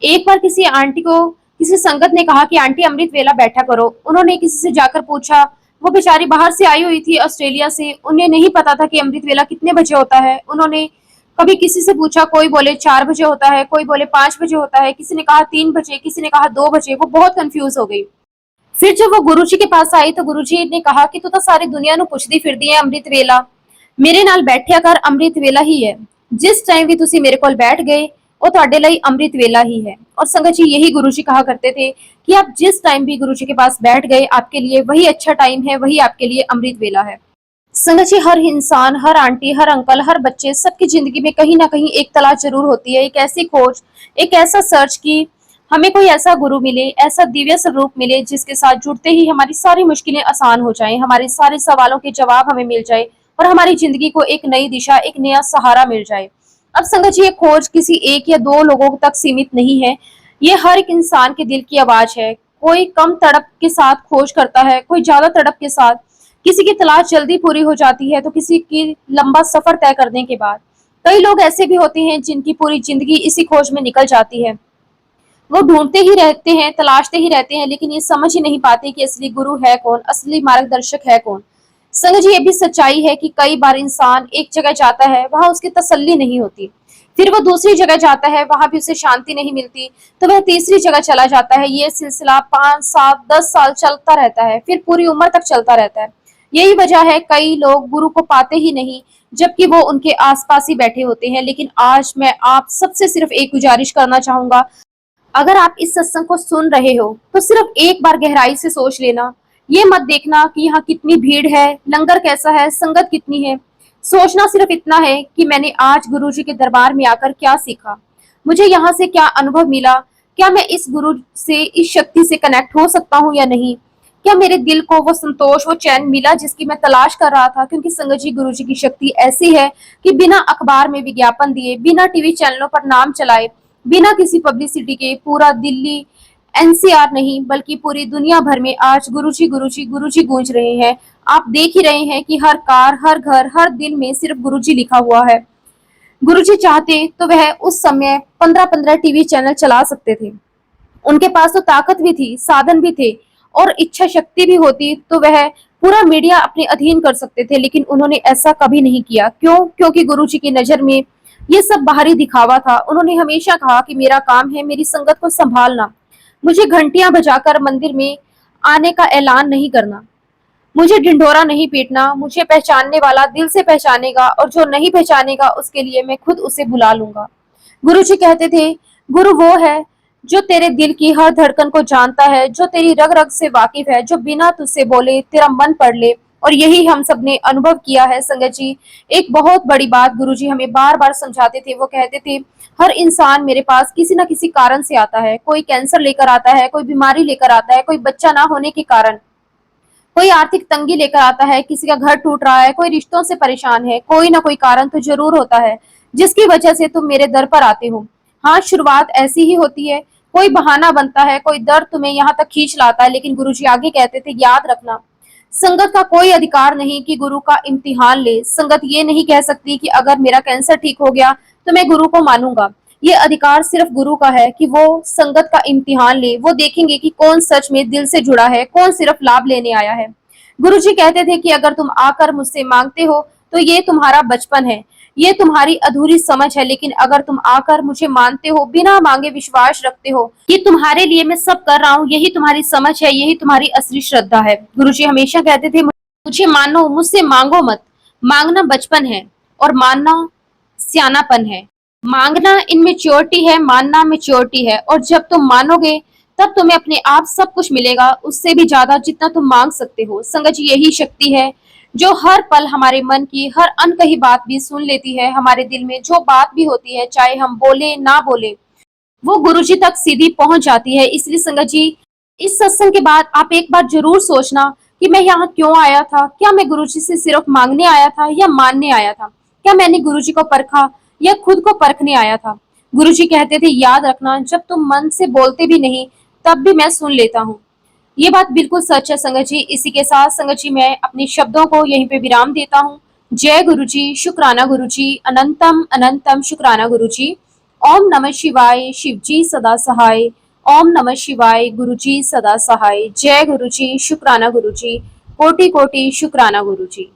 एक बार किसी आंटी को किसी संगत ने कहा कि आंटी अमृत वेला बैठा करो। उन्होंने किसी से जाकर पूछा, वो बेचारी बाहर से आई हुई थी ऑस्ट्रेलिया से, उन्हें नहीं पता था कि अमृत वेला कितने बजे होता है। उन्होंने कभी किसी से पूछा, कोई बोले 4 बजे होता है, कोई बोले 5 बजे होता है, किसी ने कहा 3 बजे, किसी ने कहा 2 बजे। वो बहुत कंफ्यूज हो गई। फिर जब वो गुरुजी के पास आई तो गुरुजी ने कहा कि तू तो सारी दुनिया ਨੂੰ ਪੁੱਛਦੀ ਫਿਰਦੀ ਹੈ अमृत वेला, मेरे नाल बैठिया कर, अमृत वेला ही है। जिस टाइम भी तुसी मेरे कोल बैठ गए वो ਤੁਹਾਡੇ ਲਈ अमृत वेला ही है। और संगत जी, यही गुरुजी कहा करते थे कि आप जिस टाइम भी गुरुजी के पास बैठ गए आपके लिए वही अच्छा टाइम है, वही आपके लिए अमृत वेला है। संगत जी, हर इंसान, हर आंटी, हर अंकल, हर बच्चे, सबकी जिंदगी में कहीं ना कहीं एक तलाश जरूर होती है, एक ऐसी खोज, एक ऐसा सर्च की हमें कोई ऐसा गुरु मिले, ऐसा दिव्य स्वरूप मिले जिसके साथ जुड़ते ही हमारी सारी मुश्किलें आसान हो जाएं, हमारे सारे सवालों के जवाब हमें मिल जाए और हमारी जिंदगी को एक नई दिशा, एक नया सहारा मिल जाए। अब संगत जी, ये खोज किसी एक या दो लोगों तक सीमित नहीं है, ये हर एक इंसान के दिल की आवाज है। कोई कम तड़प के साथ खोज करता है, कोई ज्यादा तड़प के साथ। किसी की तलाश जल्दी पूरी हो जाती है तो किसी की लंबा सफर तय करने के बाद। कई लोग ऐसे भी होते हैं जिनकी पूरी जिंदगी इसी खोज में निकल जाती है। वो ढूंढते ही रहते हैं, तलाशते ही रहते हैं, लेकिन ये समझ ही नहीं पाते कि असली गुरु है कौन, असली मार्गदर्शक है कौन। संगत जी, ये भी सच्चाई है कि कई बार इंसान एक जगह जाता है, वहां उसकी तसल्ली नहीं होती, फिर वो दूसरी जगह जाता है, वहां भी उसे शांति नहीं मिलती, तो वह तीसरी जगह चला जाता है। ये सिलसिला 5, 7, 10 साल चलता रहता है, फिर पूरी उम्र तक चलता रहता है। यही वजह है कई लोग गुरु को पाते ही नहीं, जबकि वो उनके आसपास ही बैठे होते हैं। लेकिन आज मैं आप सबसे सिर्फ एक गुजारिश करना चाहूंगा, अगर आप इस सत्संग को सुन रहे हो तो सिर्फ एक बार गहराई से सोच लेना। ये मत देखना कि यहाँ कितनी भीड़ है, लंगर कैसा है, संगत कितनी है। सोचना सिर्फ इतना है कि मैंने आज गुरुजी के दरबार में आकर क्या सीखा, मुझे यहाँ से क्या अनुभव मिला, क्या मैं इस गुरु से, इस शक्ति से कनेक्ट हो सकता हूँ या नहीं, क्या मेरे दिल को वो संतोष, वो चैन मिला जिसकी मैं तलाश कर रहा था। क्योंकि संगत जी, गुरुजी की शक्ति ऐसी है कि बिना अखबार में विज्ञापन दिए, बिना टीवी चैनलों पर नाम चलाए, बिना किसी पब्लिसिटी के पूरा दिल्ली, एनसीआर नहीं बल्कि पूरी दुनिया भर में आज गुरुजी गुरुजी गुरुजी गूंज रहे हैं। आप देख ही रहे हैं कि हर कार, हर घर, हर दिल में सिर्फ गुरुजी लिखा हुआ है। गुरुजी चाहते तो वह उस समय 15-15 टीवी चैनल चला सकते थे। उनके पास तो ताकत भी थी, साधन भी थे, और इच्छा शक्ति भी होती तो वह पूरा मीडिया अपने अधीन कर सकते थे। लेकिन उन्होंने ऐसा कभी नहीं किया। क्यों? क्योंकि गुरुजी की नजर में ये सब बाहरी दिखावा था। उन्होंने हमेशा कहा कि मेरा काम है मेरी संगत को संभालना, मुझे घंटियां बजाकर मंदिर में आने का ऐलान नहीं करना, मुझे ढिंढोरा नहीं पीटना, मुझे पहचानने वाला दिल से पहचानेगा और जो नहीं पहचानेगा उसके लिए मैं खुद उसे बुला लूंगा। गुरुजी कहते थे, गुरु वो है जो तेरे दिल की हर धड़कन को जानता है, जो तेरी रग रग से वाकिफ है, जो बिना तुझसे बोले तेरा मन पढ़ ले। और यही हम सब ने अनुभव किया है। संगत जी, एक बहुत बड़ी बात गुरुजी हमें बार बार समझाते थे। वो कहते थे, हर इंसान मेरे पास किसी ना किसी कारण से आता है। कोई कैंसर लेकर आता है, कोई बीमारी लेकर आता है, कोई बच्चा ना होने के कारण, कोई आर्थिक तंगी लेकर आता है, किसी का घर टूट रहा है, कोई रिश्तों से परेशान है। कोई ना कोई कारण तो जरूर होता है जिसकी वजह से तुम मेरे दर पर आते हो। हाँ, शुरुआत ऐसी ही होती है, कोई बहाना बनता है, कोई दर्द तुम्हें यहाँ तक खींच लाता है। लेकिन गुरुजी आगे कहते थे, याद रखना, संगत का कोई अधिकार नहीं कि गुरु का इम्तिहान ले। संगत ये नहीं कह सकती कि अगर मेरा कैंसर ठीक हो गया तो मैं गुरु को मानूंगा। ये अधिकार सिर्फ गुरु का है कि वो संगत का इम्तिहान ले। वो देखेंगे कि कौन सच में दिल से जुड़ा है, कौन सिर्फ लाभ लेने आया है। गुरु जी कहते थे कि अगर तुम आकर मुझसे मांगते हो तो ये तुम्हारा बचपन है, ये तुम्हारी अधूरी समझ है, लेकिन अगर तुम आकर मुझे मानते हो, बिना मांगे विश्वास रखते हो कि तुम्हारे लिए मैं सब कर रहा हूँ, यही तुम्हारी समझ है, यही तुम्हारी असली श्रद्धा है। गुरु जी हमेशा कहते थे मुझे मानो, मुझसे मांगो मत। मांगना बचपन है और मानना सियानापन है। मांगना इनमेच्योरिटी है, मानना मेच्योरिटी है। और जब तुम मानोगे तब तुम्हें अपने आप सब कुछ मिलेगा, उससे भी ज्यादा जितना तुम मांग सकते हो। संगत जी यही शक्ति है जो हर पल हमारे मन की हर अनकही बात भी सुन लेती है। हमारे दिल में जो बात भी होती है, चाहे हम बोले ना बोले, वो गुरु जी तक सीधी पहुंच जाती है। इसलिए संगत जी, इस सत्संग के बाद आप एक बार जरूर सोचना कि मैं यहाँ क्यों आया था। क्या मैं गुरु जी से सिर्फ मांगने आया था या मानने आया था? क्या मैंने गुरु जी को परखा या खुद को परखने आया था? गुरु जी कहते थे याद रखना, जब तुम मन से बोलते भी नहीं तब भी मैं सुन लेता हूँ। ये बात बिल्कुल सच है संगत जी। इसी के साथ संगत जी मैं अपने शब्दों को यहीं पे विराम देता हूँ। जय गुरु जी, शुक्राना गुरु जी, अनंतम अनंतम शुक्राना गुरु जी। ओम नमः शिवाय, शिव जी सदा सहाय। ओम नमः शिवाय, गुरु जी सदा सहाय। जय गुरु जी, शुक्राना गुरु जी, कोटि कोटि शुक्राना गुरु जी।